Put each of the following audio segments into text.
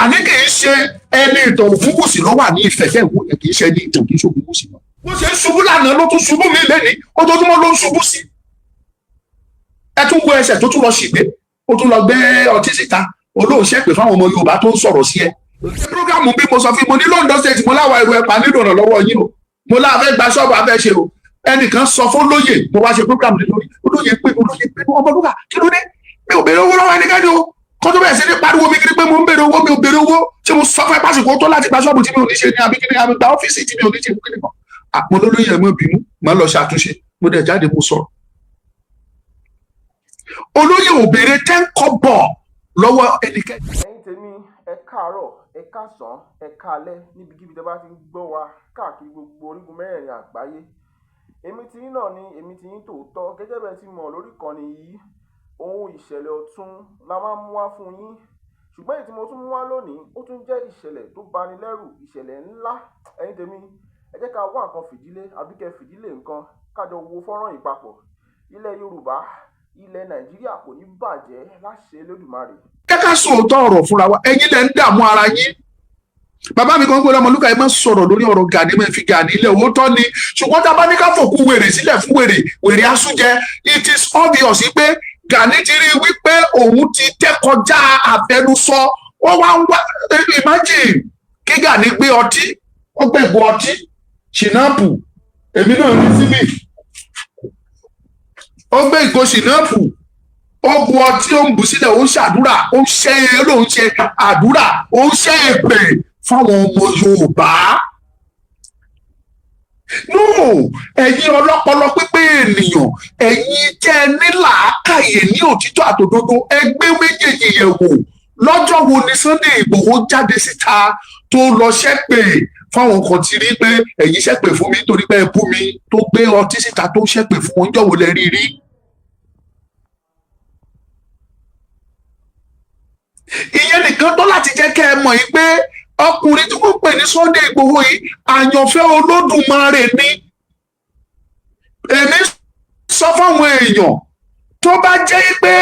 àní kì í ṣe ẹni ìtàn Ògúnwùsì ló wà ní Ifẹ̀ tẹ́ ìwò yẹn, kì í ṣe ẹni ìtàn, kì í ṣe Ògúnwùsì lọ. bó ṣe ń ṣubú lánàá ló tún ṣubú mi lẹ́ni, ojoojúmọ́ ló ń ṣubú sí. ẹ tún wo ẹsẹ̀ tó tún lọ ṣìgbé, ó tún lọ gbé ọtí síta, olóòṣẹ́ pè fáwọn ọmọ Yorùbá tó ń sọ̀rọ̀ sí ẹ. Prógámù bí mo sọ fún mo ní London State, mo láwa ẹrù ẹ̀pà nílò ìrànlọ́wọ́ yín o, mo láfẹ́ gba ṣọ́ọ̀bù abẹ́ ṣe o. ẹnìkan sọ fún lóye, mo wá ṣe prógámù lé lórí, olóye pé ọmọ lúkà kí ló dé, mi ò béèrè owó lọ́wọ́ ẹnikẹ́ni o, kó tó bẹ̀rẹ̀ sí ní pariwo mi kiri pé mo ń béèrè owó, mi ò béèrè owó, ṣé mo sọ fún ẹ pásìkò tó láti gba ṣọ́ọ̀bù tí mi ò ní ṣe ní abikini àgbà ọ́fíìsì tí mi ò ní ṣe kí nìkan. àpò olóyè ẹ̀ mọ́ bínú, mo lọ ṣàtúnṣe, mo dẹ̀ jáde mo sọ̀rọ̀. olóyè ò béèrè 10 kọ́bọ̀ lọ́wọ́ ẹnikẹ́ni. ẹ̀yin tèmi ẹ káàárọ̀ ẹ káàsán ẹ káalẹ́ níbikíbi tẹ́ bá ti ń gbọ́ wa káàkiri gbogbo orígun mẹ́rẹ̀ẹ̀rin àgbáyé. èmi tí yín náà ni èmi tí yín tòótọ́, gẹ́gẹ́ bẹ́ẹ̀ ti mọ̀ lórí ìkànnì yìí ohun ìṣẹ̀lẹ̀ ọ̀tun la máa ń mú wá fún yín, ṣùgbọ́n èyí tí mo tún mú wá lónìí ó tún jẹ́ ìṣẹ̀lẹ̀ tó bani lẹ́rù, ìṣẹ̀lẹ̀ ńlá. ẹ̀yin tèmi ẹ jẹ́ ká wá nǹkan fìdílé àbí kẹ́ fìdílé nǹkan kájọ wo fọ́nrán yìí papọ̀. ilẹ̀ Yorùbá, ilẹ̀ Nàìjíríà kò ní bàjẹ́ láṣẹ Elédùmarè. kẹ́kẹ́ sòótọ́ ọ̀rọ̀ fúnra wa, ẹ̀yin lẹ́ ń dààmú ara yín. bàbá mi kan gbọ́dọ̀ Ọmọlúkà ẹ má sọ̀rọ̀ lórí ọ̀rọ̀ Gani, má fi Gani ilẹ̀ òótọ́ ni, ṣùgbọ́n tá a bá ní ká fòkú wèrè sílẹ̀ fún wèrè asúnjẹ, it is obvious pé Gani ti rí wípé òun ti tẹ́ kọjá àfẹnusọ. ó wá ń wá, imagine kí Gani gbé ọtí, ó gbẹ̀gbọ́ ọtí ṣìnáàpù, èmi náà ní síbì, ó gbé ìgò ṣìnáàpù, ó bu ọtí, ó ń bù sílẹ̀, ó ń ṣàdúrà, ó ń ṣe ló ń ṣe àdúrà, ó ń ṣe èpè fáwọn ọmọ Yorùbá. no, ẹ̀yin ọlọ́pọlọ pípé ènìyàn, ẹ̀yin jẹ́ ní làákàyè ní òtítọ́ àtòdodo, ẹgbẹ́ méjèèjì yẹ̀wò. lọ́jọ́ wo ni Sunday Ìgbòho jáde síta tó lọ ṣépè fáwọn kan ti rí pé ẹ̀yin ṣépè fún mi torí pé ẹ bú mi, tó gbé ọtí síta tó ṣépè fún wọn, jọ̀wọ́ lẹ rí rí? ìyẹn nìkan tó láti jẹ́ kẹ́ ẹ mọ̀ yìí pé ọkùnrin tí wọ́n pè ní Sunday Ìgbòho yìí àyànfẹ́ Olódùmarè ni. èmi sọ fáwọn èèyàn tó bá jẹ́ pé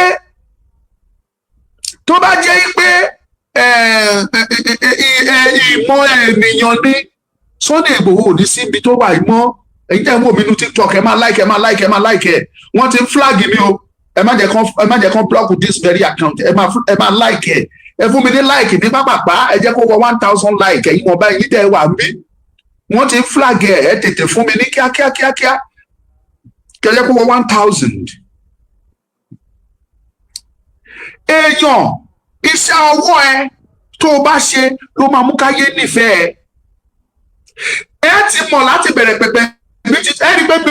ìmọ̀ ènìyàn ni Sunday Ìgbòho ò ní síbi tó wà ìmọ̀. ẹ̀yin tẹ́ ń wò mí nínú TikTok ẹ máa like ẹ, wọ́n ti ń flag mi o, ẹ má jẹ́ kán block this very account, ẹ máa like ẹ fún mi ní like ní pápápá, ẹ jẹ́ kó wọ 1000 like, ẹ̀yin wọ̀nba ẹ̀yin tẹ́ wà mí, wọ́n ti ń flag ẹ tètè fún mi ní kíákíá kẹ́jẹ́ kó wọ 1000. èèyàn, iṣẹ́ ọwọ́ ẹ tó o bá ṣe ló máa mú káyé nífẹ̀ẹ́ ẹ ti mọ̀ láti bẹ̀rẹ̀ pẹ̀pẹ̀ mi ti ẹ rí pé mi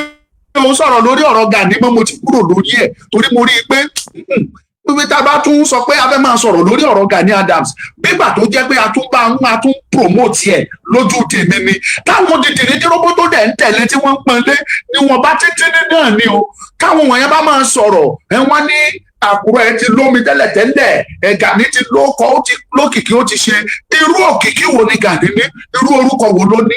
ò sọ̀rọ̀ lórí ọ̀rọ̀ Gani mọ́, mo ti kúrò lórí ẹ̀ torí mo rí i pé bí tá a bá tún sọ pé a fẹ́ máa sọ̀rọ̀ lórí ọ̀rọ̀ Gani Adams nígbà tó jẹ́ pé a tún promote ẹ̀ lójú tèmi ni, táwọn dìdìrí tí róbó tó dẹ̀ ń tẹ̀lé tí wọ́n ń pọ́nlé ni wọ́n bá títí ní náà ni o. káwọn wọ̀nyẹn bá máa sọ̀rọ̀ ẹ wọ́n ní Àkúrẹ́ ẹ ti lómi tẹ́lẹ̀tẹ́lẹ̀, Gani ti lóko, ó ti lókìkí, ó ti ṣe irú òkìkí wo ni Gani ní, irú orúkọ wo ló ní?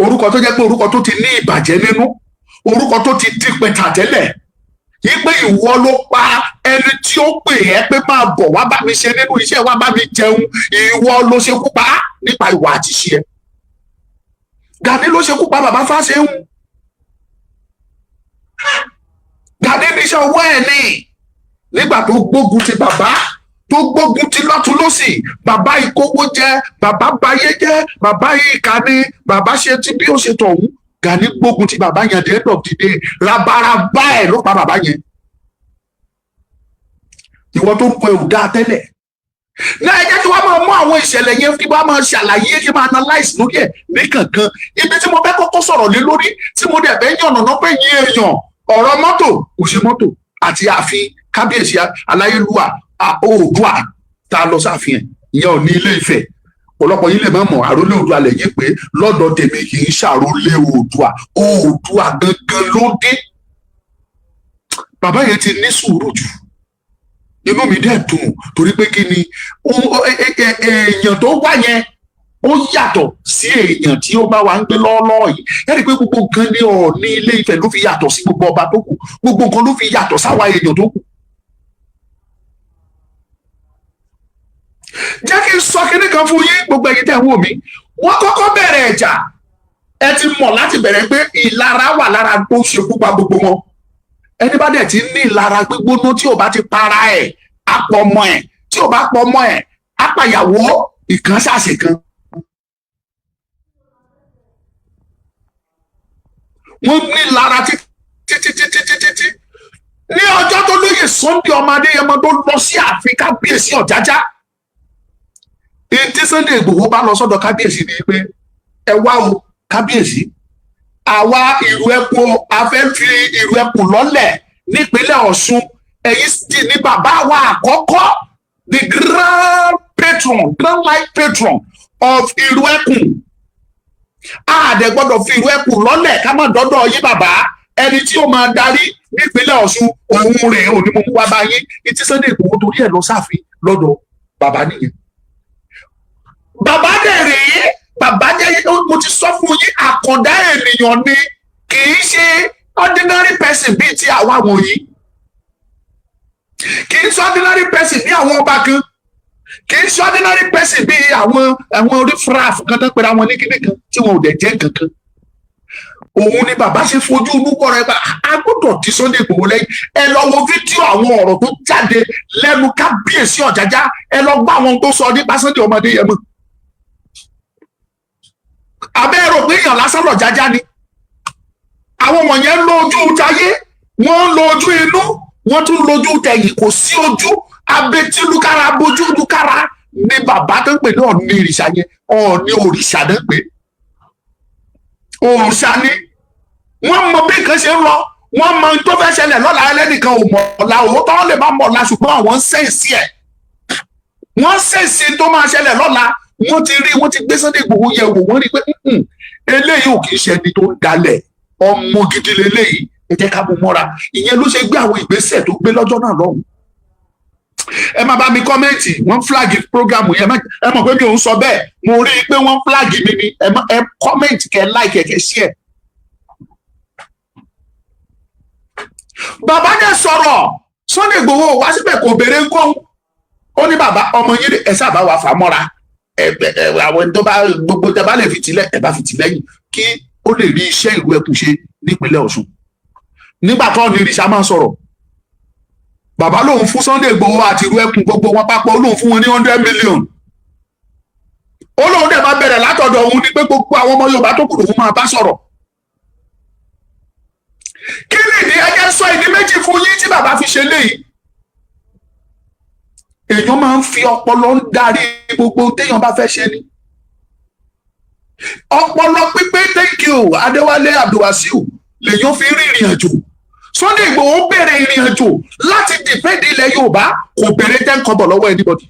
orúkọ tó jẹ́ pé orúkọ tó ti ní ìbàjẹ́ nínú, orúkọ tó ti dípẹ̀tà tẹ́lẹ̀, yí pé ìwọ ló pa ẹni tí ó pè ẹ́ pé máa bọ̀ wá bá mi ṣe nínú iṣẹ́ wa, bá mi jẹun, ìwọ ló ṣekú pa nípa ìwà àtiṣe ẹ. Gani ló ṣekú pa bàbá Fáṣẹ̀hùn. Gani níṣẹ́ ọwọ́ ẹ̀ ní nígbà tó gbógun ti bàbá, tó gbógun ti lọ́tún lọ́sì, bàbá ìkówó jẹ, bàbá bayé jẹ, bàbá ìkà ni, bàbá ṣe ti bí ó ṣe tọ̀hún. Gani gbógun ti bàbá yẹn, the end of the day rabaraba ẹ̀ ló pa bàbá yẹn. ìwọ tó ń pọ ẹ̀rù dáa tẹ́lẹ̀ náà ẹ jẹ́ kí wọ́n máa mú àwọn ìṣẹ̀lẹ̀ yẹn kí wọ́n máa ṣàlàyé, kí wọ́n máa analyse lórí ẹ̀ ní kankan. ibi tí mo fẹ́ kọ́kọ́ sọ̀rọ̀ lé lórí, tí mo dẹ̀ fẹ́ yànnàná pé yín èèyàn, ọ̀rọ̀ mọ́tò kò ṣe mọ́tò àti ààfin kábíyèsí aláyélúwà Oòduà tá a lọ sáfihàn ìyẹn ò ní Ilé Ifẹ̀. ọ̀pọ̀lọpọ̀ yín lè má mọ̀ àrólé Oòduà lẹ́yìn pé lọ́dọ̀ tèmi kì í ṣàrólé Oòduà gangan ló dé. bàbá yẹn ti ní sùúrù jù, inú mi dẹ̀ dùn torí pé kí ni èèyàn tó wá yẹn ó yàtọ̀ sí èèyàn tí ó bá wà ń gbé lọ́ọ́lọ́ọ́ yìí. ẹ̀rí pé gbogbo nǹkan ní Ọọ̀ni Ilé Ifẹ̀ ló fi yàtọ̀ sí gbogbo ọba tó kù, gbogbo nǹkan ló fi yàtọ̀ sáwa èèyàn tó kù. kan fún yín gbogbo ẹ̀yin tẹ́ ń wò mí, wọ́n kọ́kọ́ bẹ̀rẹ̀ ẹ̀jà, ẹ ti mọ̀ láti bẹ̀rẹ̀ pé ìlara wà lára tó ṣekú pa gbogbo wọn. Ẹni bá dẹ̀ ti ní ìlara gbígbóná tí ò bá ti para ẹ̀ apọ̀mọ́ ẹ̀, tí ò bá pọ̀mọ́ ẹ̀ apàyàwó ìkan ṣàṣe kan. Wọ́n ní ìlara títí ní ọjọ́ tó lóye Sunday ọmọ Adéyẹmọ tó lọ sí ààfin kábíyèsí Ọ̀jájá. Tí Sunday Ìgbòho bá lọ sọ́dọ̀ kábíyèsí ni pé ẹ wá o kábíyèsí, àwa ìlú Ẹkùn a fẹ́ fi ìlú Ẹkùn lọ́lẹ̀ nípínlẹ̀ Ọ̀ṣun, ẹ̀yin sì ní bàbá wa àkọ́kọ́, the grand life patron of ìlú Ẹkùn. Àdẹ gbọ́dọ̀ fi ìlú Ẹkùn lọ́lẹ̀ ká má dọ́dọ̀ yín bàbá, ẹni tí ó máa darí nípínlẹ̀ Ọ̀ṣun òun rẹ̀ ò ní mo mú wá bá yín. Tí Sunday Ìgbòho torí ẹ̀ lọ sáàfin lọ́dọ̀ bàbá nìyẹn. Bàbá dẹ̀ rèé, bàbá jẹ́, mo ti sọ fún yín, àkàndá ènìyàn ni, kì í ṣe ordinary person bíi ti àwa wọ̀nyí, kì í ṣe ordinary person bí àwọn ọba kan, kì í ṣe ordinary person bí àwọn orífraf kan tó pera wọn ní kíní kan tí wọn ò dẹ̀ jẹ́ kankan. Òun ni bàbá ṣe fojú olúkọ rẹ̀ bá a gbọ́dọ̀ tí Sunday Ìgbòho lẹ́yìn. Ẹ lọ wo fídíò àwọn ọ̀rọ̀ tó jáde lẹ́nu kábíyèsí Ọ̀jájá, ẹ lọ gbọ́ àwọn tó sọ nípa Sunday ọmọ Adéyẹmọ. Abẹ́ rò pé èèyàn lásán l'Ọ̀jájá ni. Àwọn wọ̀nyẹn ń lo ojú táyé, wọ́n ń lo ojú inú, wọ́n tún lójú tẹ̀yìn, kò sí ojú abetí lúkára bójú lúkára ní bàbá tó ń pè ní Ọ̀ọ̀ni ìrìṣà yẹn. Ọ̀ọ̀ni òrìṣà ló ń pè, òrìṣà ni. Wọ́n mọ bí nǹkan ṣe ń lọ, wọ́n mọ tó fẹ́ ṣẹlẹ̀ lọ́la, ẹlẹ́nìkan ò mọ̀ ọ̀la, òótọ́ wọn lè má mọ̀ ọ̀la ṣùgbọ́n àwọn ń sẹ́ǹsì ẹ̀, wọ́n sẹ́ǹsì tó máa ṣẹlẹ̀ lọ́la. Wọ́n ti rí, wọ́n ti gbé Sunday Ìgbòho yẹ̀ wò, wọ́n rí pé eléyìí ò kì í ṣe ẹni tó ń dalẹ̀, ọmọ gidi leléyìí, ẹ jẹ́ ká mú mọ́ra. Ìyẹn ló ṣe gbé àwọn ìgbésẹ̀ tó gbé lọ́jọ́ náà lọ́hùn. Ẹ má bá mi kọ́mẹ́ǹtì, wọ́n flag programu yẹn, ẹ mọ̀ pé mi ò ń sọ bẹ́ẹ̀, mo rí i pé wọ́n flag mi ni, ẹ kọ́mẹ́ǹtì kẹ́ like kẹ́ share. Bàbá dẹ̀ sọ̀rọ̀, Sunday Ìgbòho wá síbẹ̀ kò béèrè nǹkan, ó ní bàbá ọmọ yín ẹ sábà wà fà mọ́ra, àwọn tó bá gbogbo tẹ bá lè fi tì ẹ bá fi tì lẹ́yìn kí ó lè rí iṣẹ́ ìlú Ẹkùn ṣe nípínlẹ̀ Ọ̀ṣun. Nígbà tó ní ìrìṣà máa sọ̀rọ̀, bàbá lòun fún Sunday Ìgbòho àti ìlú Ẹkùn gbogbo wọn papọ̀, lòun fún wọn ní 100 million. Ó lóun dẹ̀ máa bẹ̀rẹ̀ látọ̀dọ̀ òun ni pé gbogbo àwọn ọmọ Yorùbá tó kù lòun máa bá sọ̀rọ̀. Kí ni ìdí? Ẹjẹ́ sọ ìdí méjì fún yín tí bàbá fi ṣe léyìí. Èèyàn máa ń fi ọpọlọ ń darí gbogbo téèyàn bá fẹ́ ṣe ni. Ọpọlọ pípé, thank you Adéwálé Abdulwasiu, lèèyàn fi rí ìrìn àjò. Sunday Ìgbòho bẹ̀rẹ̀ ìrìn àjò láti dìfẹ́ǹdì ilẹ̀ Yorùbá, kò bẹ̀rẹ̀ 10 kọ́bọ̀ lọ́wọ́ anybody.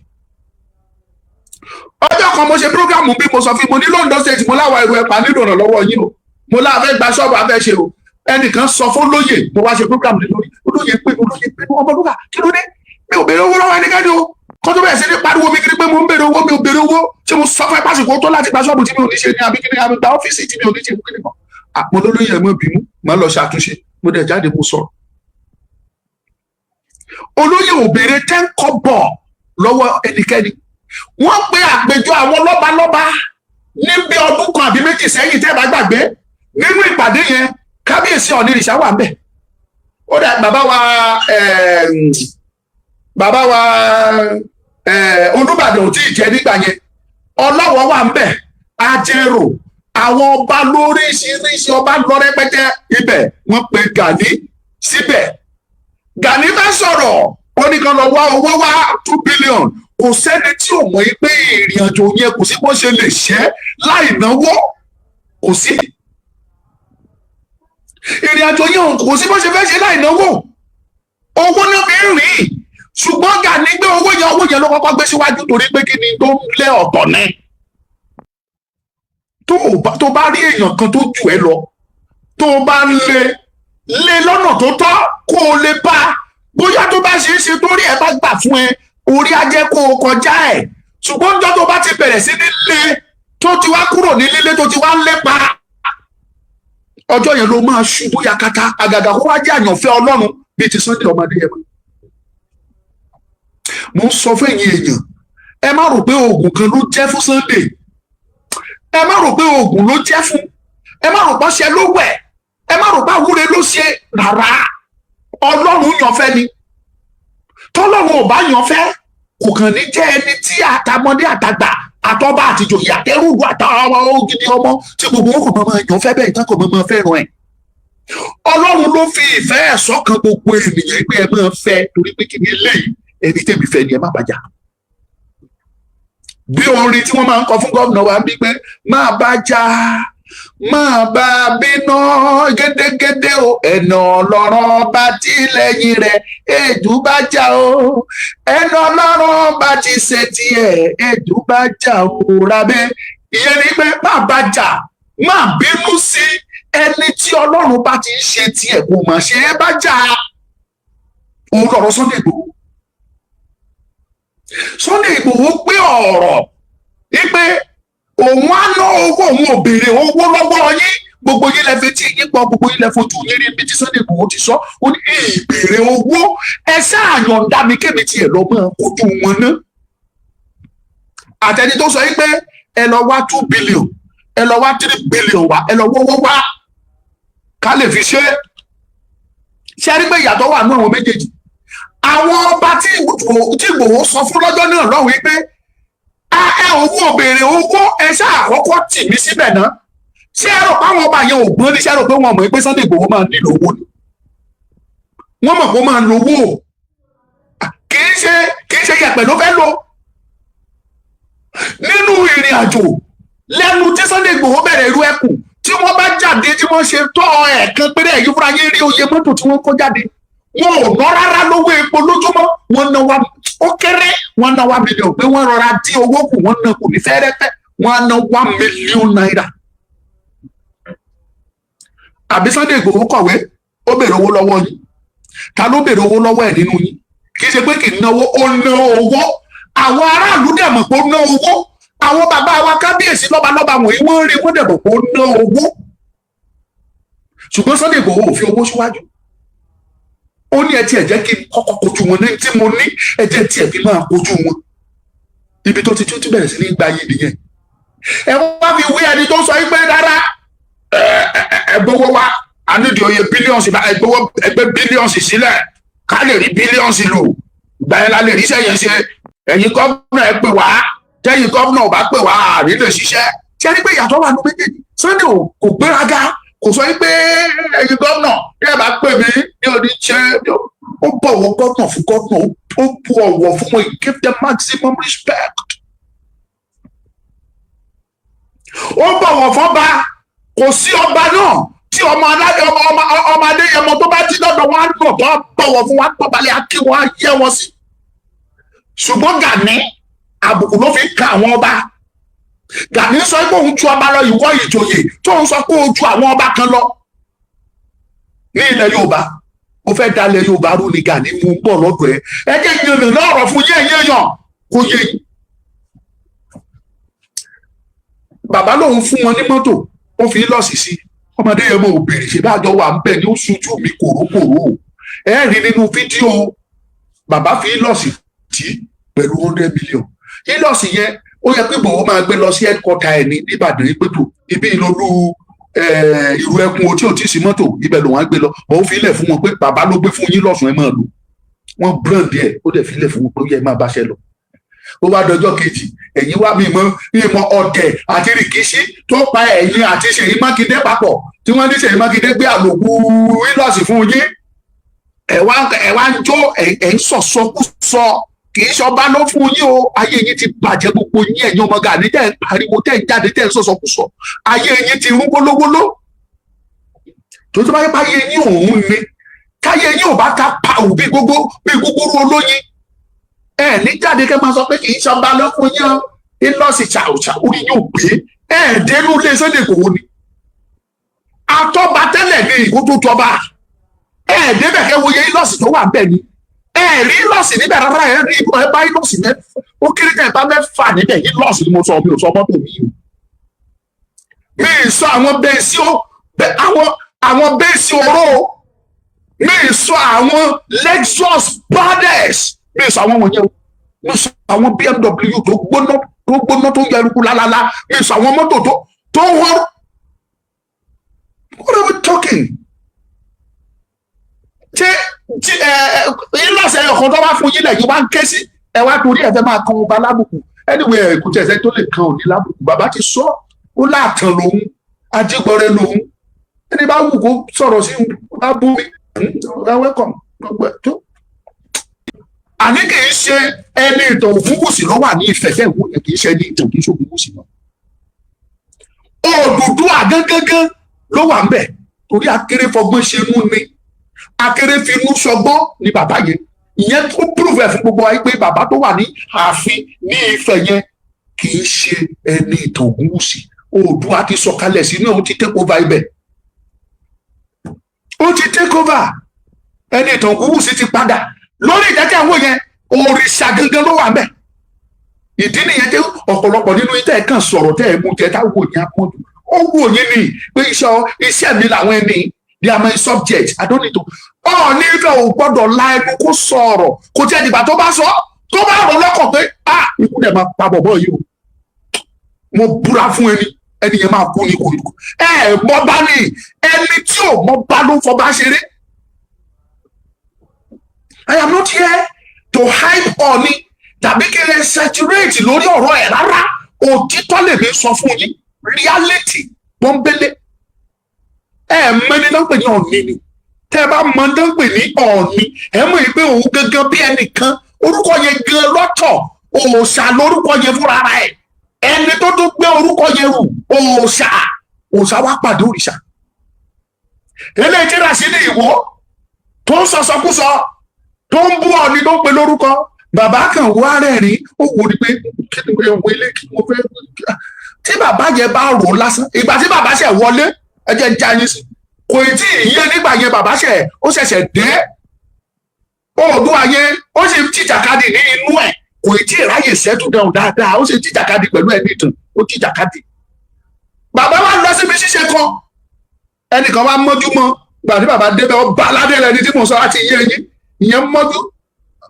Ọjọ́ kan mo ṣe prógrámù bí mo sọ fún mo ní London State, mo láwa ẹrù ẹ̀pà nílò ìrànlọ́wọ́ yín o, mo láfẹ́ gba ṣọ́ọ̀bù afẹ́ ṣe o. Ẹnìkan sọ fún lóye, mo wá ṣe prógrámù lé lórí, olóye pé ọmọ lúkà kí ló dé? Mi ò béèrè owó lọ́wọ́ ẹnikẹ́ni o. Kọ́ tó bẹ̀rẹ̀ sí ní pariwo mi kiri pé mo ń béèrè owó, mi ò béèrè owó. Ṣé mo sọ fún ẹ pásìkò tó láti gba ṣọ́ọ̀bù tí mi ò ní ṣe ní abíkíní, àbí gba ọ́fíìsì tí mi ò ní ṣe kíní kan? Mo lólóyè mọ́ bínú, máa lọ ṣàtúnṣe, mo dẹ̀ jáde mo sọ̀rọ̀. Olóyè ò béèrè 10 kọ́bọ̀ lọ́wọ́ ẹnikẹ́ni. Wọ́n pe àpèjọ àwọn lọ́balọ́ba ní bí ọdún kan àbí méjì sẹ́yìn tẹ́ bá gbàgbé. Nínú ìpàdé yẹn, kábíyèsí Ọ̀ọ̀ni ìrìṣà wà ń bẹ̀. Ó dà bàbá wa Olúbàdàn ò tí ì jẹ nígbà yẹn, Ọlọ́wọ̀ wà ń bẹ̀, Ajérò, àwọn ọba lóríṣiríṣi ọba lọ rẹpẹtẹ ibẹ̀. Wọ́n pe Gani síbẹ̀. Gani bá sọ̀rọ̀, ó ní kan lọ wá owó wá 2 billion. Kò sẹ́ni tí ò mọ̀ pé ìrìn àjò yẹn kò sí bó ṣe lè ṣẹ́ láì náwó, kò sí. Ìrìn àjò yẹn kò sí bó ṣe fẹ́ ṣe láì náwó, owó náà fi ń rìn. Ṣùgbọ́n Gani gbé owó yẹn ló kọ́kọ́ gbé síwájú torí pé kí ni tó ń lé ọ̀tọ̀ ní. Tó bá rí èèyàn kan tó jù ẹ lọ, tó bá ń lé lọ́nà tó tọ́ kó o lè bá, bóyá tó bá ṣe é ṣe torí ẹ bá gbà fún ẹ, orí á jẹ́ kó o kọjá ẹ̀. Ṣùgbọ́n ọjọ́ tó bá ti bẹ̀rẹ̀ sí ní lé, tó ti wá kúrò ní lílé, tó ti wá ń lépa, ọjọ́ yẹn ló máa ṣubú yakata. Àgàgà kó wá jẹ́ àyànfẹ́ Ọlọ́run bíi ti Sunday ọmọ Adéyẹmọ. Mo ń sọ fún ẹ̀yin èèyàn, ẹ má rò pé oògùn kan ló jẹ́ fún Sunday, ẹ má rò pé oògùn ló jẹ́ fún, ẹ má rò pé ọṣẹ ló wẹ̀, ẹ má rò pé àwúre ló ṣe rárá. Ọlọ́run yàn fẹ́ ni, tọ́lọ́run ò bá yàn fẹ́ kò kàn ní jẹ́ ẹni tí àtàmọ́dé àtàgbà àtọ́ba àtìjòyè àtẹrùdù àtàwọn ògidì ọmọ tí gbogbo wọn kò máa yàn fẹ́ bẹ́ẹ̀ tán kò máa fẹ́ràn ẹ̀. Ọlọ́run ló fi ìfẹ́ ẹ̀ sọ́kàn gbogbo ènìyàn pé ẹ máa fẹ́ torí pé kìíní eléyìí ẹni tẹ́mi fẹ́ ni ẹ má bàjá. Bí orin tí wọ́n máa ń kọ fún gómìnà wa bí pé máa bàjá máa bá bínú gédégédé o, ẹ̀nà ọlọ́run bá ti lẹ́yìn rẹ̀ èdú bá já o, ẹ̀nà ọlọ́run bá ti ṣe tiẹ̀ èdú bá já o rábẹ́. Ìyẹn ni pé máa bàjá máa bínú sí ẹni tí ọlọ́run bá ti ń ṣe tiẹ̀ kò mà ṣe é bàjá. Òun lọ̀rọ̀ Sunday Igboho. Sunday Igboho gbé ọ̀rọ̀ wípé òun á ná owó, òun ò béèrè owó lọ́wọ́ yín, gbogbo yín lẹ fetí yín pọ̀, gbogbo yín lẹ fojú yín rí ibi tí Sunday Igboho ti sọ, ó ní ìbéèrè owó, ẹ ṣáà yọ̀ǹda mi kémi tiẹ̀ lọ mọ́ ojú wọn ná. Àtẹni tó sọ yín pé ẹ lọ wá 2 billion ẹ lọ wá 3 billion wá, ẹ lọ wọ́wọ́ wá ká lè fi ṣe. Ṣé rí pé ìyàtọ̀ wà ní àwọn méjèèjì? Àwọn ọba tí Igboho sọ fún lọ́jọ́ náà lọ́wọ́ wípé ẹ owó béèrè owó, ẹ ṣáà àkọ́kọ́ tì mí síbẹ̀ náà. Ṣé ẹ rò pé àwọn ọba yẹn ò gbọ́n ní? Ṣé ẹ rò pé wọ́n mọ̀ pé Sunday Igboho máa nílò owó ni? Wọ́n mọ̀ pé ó máa ń lo owó. Kì í ṣe yẹ̀pẹ̀ ló fẹ́ lò. Nínú ìrìn àjò lẹ́nu tí Sunday Igboho bẹ̀rẹ̀ irú ẹkùn tí wọ́n bá jáde tí wọ́n ṣe tọ́ ẹ̀ẹ̀kan péré ẹ̀yìn fúnra yín rí oye mọ́tò tí wọ́n kó jáde. Wọn ò ná rárá lówó epo lójúmọ́, wọ́n ná wa ó kéré, wọ́n ná 1 million pé wọ́n rọra dín owó kù, wọ́n ná kù ní fẹ́rẹ́fẹ́, wọ́n ná 1 million naira. Àbí Sunday Igboho kọ̀wé ó béèrè owó lọ́wọ́ yín? Ta ló béèrè owó lọ́wọ́ ẹ̀ nínú yín? Kì í ṣe pé kì í náwó, ó ná owó. Àwọn aráàlú dẹ̀ mọ̀ pé ó ná owó. Àwọn bàbá wa kábíyèsí lọ́balọ́ba wọ̀nyí wọ́n rí, wọ́n dẹ̀ mọ̀ pé ó ná owó. Ṣùgbọ́n Sunday Igboho ò fi owó síwájú. Ó ní ẹ tiẹ̀ jẹ́ kí n kọ́kọ́ kojú wọn ní tí mo ní, ẹ jẹ́ tiẹ̀ fi máa kojú wọn. Ibi tó ti bẹ̀rẹ̀ sí ní gba yìí nìyẹn. Ẹ wá fi wí ẹni tó sọ pé rárá ẹ gbowó wa, a nídìí oye bílíọ̀nsì, ẹgbẹ́ bílíọ̀nsì sílẹ̀ ká lè rí bílíọ̀nsì lò. Ìgbà yẹn la lè rí iṣẹ́ yẹn ṣe. Ẹ̀yin gómìnà ẹ pè wá, tẹ́yìn gómìnà ò bá pè wá àrí lè ṣiṣẹ́. Ṣé ẹni pé ìyàtọ̀ wà nínú méjèèjì? Sunday kò gbéraga, kò sọ pé ẹ̀yin gómìnà bí ẹ bá pè mí ní oníṣẹ́, ó bọ̀wọ̀ gómìnà fún gómìnà, ó bu ọ̀wọ̀ fún wọn, he gave them maximum respect. Ó bọ̀wọ̀ fọ́ba, kò sí ọba náà tí ọmọ Adéyẹmọ tó bá ti lọ́dọ̀ wọn á lọ tó bọ̀wọ̀ fún wọn, pọ̀balẹ̀ á kí wọn á yẹ wọn sí. Ṣùgbọ́n Gani àbùkù ló fi ka àwọn ọba. Gani sọ pé òun ju ọba lọ, ìwọ ìjòyè tó ń sọ pé ó ju àwọn ọba kan lọ. Ní ilẹ̀ Yorùbá ó fẹ́ dalẹ̀ Yorùbá rú ni Gani mú bọ̀ lọ́dọ̀ ẹ̀. Ẹ jẹ́ ìyẹn lọ́rọ̀ fún yẹ̀yàn kò yẹ. Bàbá lòun fún wọn ní mọ́tò, ó fi lọ́ọ̀sì sí. Ọmọdé yẹn mọ̀ ò bèrè, ṣe bá jọ wà ń bẹ̀ ní ó ṣojú mi kòrókòró. Ẹ rí nínú fídíò bàbá fi lọ́ọ̀sì tí pẹ̀lú 100 million. Lọ́ọ̀sì yẹn ó yẹ pé Igboho máa gbé lọ sí headquarter ẹ̀ ní Ìbàdàn ìpètò ibi ìlọlú ìrù ẹkùn o tí ò tí sí mọ́tò, ibẹ̀ lòun á gbé lọ. Òun fi ilẹ̀ fún wọn pé bàbá ló gbé fún yín lọ́sùn ẹ máa lò. Wọ́n brand ẹ̀, ó dẹ̀ fi ilẹ̀ fún wọn pé ó yẹ máa báṣẹ́ lọ. Ó wá dọjọ́ kejì, ẹ̀yin wá mímọ́ ọ̀tẹ̀ àti rìkíṣí tó pa ẹ̀yin àti Ṣèyí Mákindé papọ̀ tí wọ́n ní Ṣèyí Mákindé gbé àlòkù wílọ́ọ̀sì fún yín. Ẹ̀ wá ń jó ẹ̀ ń sọ̀sọ́kúsọ. Kì í ṣọba ló fún yín o, ayé yín ti bàjẹ́ gbogbo yín, ẹ̀yin ọmọ Gani tẹ́ ń pariwo tẹ́ ń jáde tẹ́ ń sọ̀sọ̀kúsọ, ayé yín ti rún gbólógbóló. Tó bá yẹ bá ayé yín òun ni, káyé yín ò bá ta pàù bí gbogbo olóyin, ẹ ní jáde kẹ́ máa sọ pé kì í ṣọba ló fún yín ìlọsì ṣàòṣà orí yóò gbé, ẹ dénú lé Sunday Igboho ni. Atọ́ba tẹ́lẹ̀ ní ìkó tó tọba, ẹ débẹ̀ kẹ́ wòye ìlọsì tó wà bẹ́ẹ̀ ni. Ẹ rí lọ́ọ̀sì níbẹ̀ rárá, ẹ rí ẹ bá lọ́ọ̀sì mẹ́fà, ó kéré kan ẹ bá mẹ́fà níbẹ̀ yìí lọ́ọ̀sì ni mo sọ, mi ò sọ mọ́tò mi o. Mi ì sọ àwọn bẹ́ẹ̀sì àwọn bẹ́ẹ̀sì oró, mi ì sọ àwọn Lexus brothers, mi ì sọ àwọn wọ̀nyẹn o. mi sọ àwọn BMW tó gbóná tó yẹ eruku lálálá, mi sọ àwọn mọ́tò tó wọ́n. What are we talking? Ṣé ìlọsẹ̀ ọ̀kan tó bá fún yín lẹ́yìn wá ń ké sí ẹ wá torí ẹ fẹ́ máa kan ọba lábùkù? Anyway, kò tẹ̀sẹ̀ tó lè kan òní lábùkù. Bàbá ti sọ ó láàtàn lòun, ajígbọrẹ lòun. Ẹni bá wù kó sọ̀rọ̀ sí abúlé welcome. Àní kì í ṣe ẹni ìtàn Ògúnwùsì ló wà ní ìfẹ̀fẹ̀ ìwò yẹn, kì í ṣe ẹni ìtàn, kì í ṣe Ògúnwùsì náà. Odùduwà gángan ló wà ń bẹ̀ torí akéré fọgbọ́n ṣe mú ni, akéré fi inú ṣọgbọ́n ni bàbá yẹn. Ìyẹn tó prove ẹ̀ fún gbogbo wa pé bàbá tó wà ní ààfin ní Ifẹ̀ yẹn kì í ṣe ẹni ìtàn Ògúnwùsì. Oòduà ti sọ̀kalẹ̀ sínú ẹ̀, ó ti take over ibẹ̀, ó ti take over. Ẹni ìtàn Ògúnwùsì ti padà lórí ìdájọ́ àwọn yẹn, òrìṣà gangan ló wà ń bẹ̀. Ìdí nìyẹn tí ọ̀pọ̀lọpọ̀ nínú ìtẹ́ ẹ̀ kàn sọ̀rọ̀ tẹ́ ẹ̀ mú jẹ táwọn yẹn apọ́jú. Ó wù yín ni pé iṣẹ́ mi làwọn ẹni, they are my subject, I don't need to. Ọ̀ọ́ni Ifẹ̀ ò gbọ́dọ̀ la ẹnu kó sọ̀rọ̀ kó jẹ́ ìgbà tó bá sọ tó bá rọ̀ lọ́kàn pé ikú dẹ̀ máa pa bọ̀bọ̀ yìí o, mo búra fún ẹni yẹn máa kú ní kò. Mọ bá ní ẹni tí ò mọ bá ló fọba ṣeré. I am not here to hype Ọọ̀ni tàbí kí ẹ saturate lórí ọ̀rọ̀ ẹ̀ rárá. Òtítọ́ lèmi sọ fún yín, reality pọ́nbélé. Mẹ́ni náà ń pè ní Ọọ̀ni ni. Tẹ́ ẹ bá mọ náà ń pè ní Ọọ̀ni, ẹ mọ̀ pé òun gangan bí ẹnìkan, orúkọ yẹn gan lọ́tọ̀, òòṣà lórúkọ yẹn fúnra ẹ̀. Ẹni tó gbé orúkọ yẹn rù, òòṣà wá pàdé òrìṣà. Eléyìí tí Ràṣídì Ìwó tó ń sọsọkúsọ, tó ń bú Ọọ̀ni tó ń pe lórúkọ, bàbá kan wá rẹ́rìn, ó wò ní pé kí ni ìwé ilé kí mo fẹ́. Tí bàbá yẹn bá rò lásán, ìgbà tí bàbá ṣẹ̀ wọlé, ẹ jẹ́ ń já yín sí, kò tí ì yé nígbà yẹn bàbá ó ṣẹ̀ṣẹ̀ dé. Oòduà yẹn ó sì ń tìjàkadì ní inú ẹ̀, kò tí ì ráyè settle down dáadáa, ó sì ń tìjàkadì pẹ̀lú ẹni ìtàn, ó tìjàkadì. Bàbá wa lọ síbi ṣíṣe kan, ẹnìkan wá mọ́jú mọ́, gbà tí bàbá débẹ̀ ó bá aládé rẹ̀ ní tí mo sọ láti yé yín, ìyẹn mọ́jú.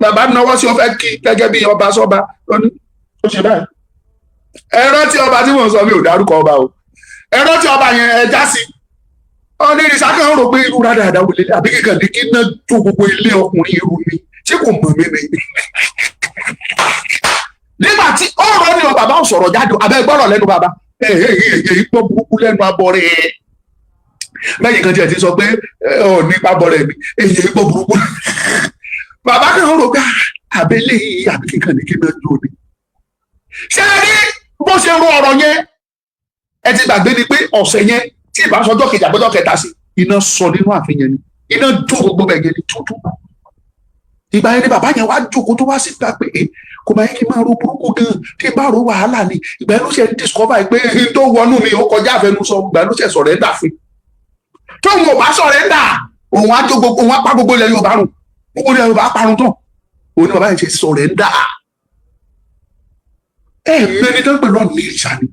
Bàbá náwó sí ọfẹ́ kí gẹ́gẹ́ bí ọba sọ́ba, ó ṣe báyìí. Ẹ̀rọ tí ọba tí mo sọ mi ò dárúkọ ọba o, ẹ̀rọ tí ọba yẹn ẹ já sí. Onírìṣà kan rò pé irú rádàdà wò lélẹ̀, àbí kíkan ní kí náà tó gbogbo ilé ọkùnrin irú mi, ṣé kò mọ̀ mí ni? Nígbà tí ọ̀rọ̀ ni bàbá ò sọ̀rọ̀ jáde, abẹ́ gbọ́rọ̀ lẹ́nu bàbá, èyí pọ̀ burúkú lẹ́nu abọ́ rẹ̀. Lẹ́yìn kan tí ẹ ti sọ pé nípa abọ́ rẹ̀ mi, èyí pọ̀ burúkú. Bàbá kan rò pé àbẹ́lẹ̀ yìí àbí kíkan ní kí náà tó ni. Ṣé ẹ rí bó ṣe ro ọ̀rọ̀ yẹn? Ẹ ti gbàgbé ni pé ọ̀sẹ̀ yẹn tí ìbá sọjọ́ kejì àbọ́jọ́ kẹta sí, iná sọ nínú ààfin yẹn ni, iná jó gbogbo bẹ̀gẹ̀ ní tútù. Ìgbà yẹn ni bàbá yẹn wá jókòó tó wá sí gbà pé kò máa yẹ kí n máa ro burúkú gan, kí n bá ro wàhálà ni. Ìgbà yẹn ló ṣe discover pé n tó wọnú mi ó kọjá àfẹnusọ, ìgbà yẹn ló ṣe sọ̀rẹ́ńdà fún. Tóun ò bá sọ̀rẹ́ńdà, òun á jó gbogbo, òun á pa gbogbo ilẹ̀ Yorùbá run, gbogbo ilẹ̀ Yorùbá parun tán. Òun ni bàbá yẹn ṣe sọ̀rẹ́ńdà. Mẹ́ni tó ń pè lọ́ọ̀ ní ìṣàní.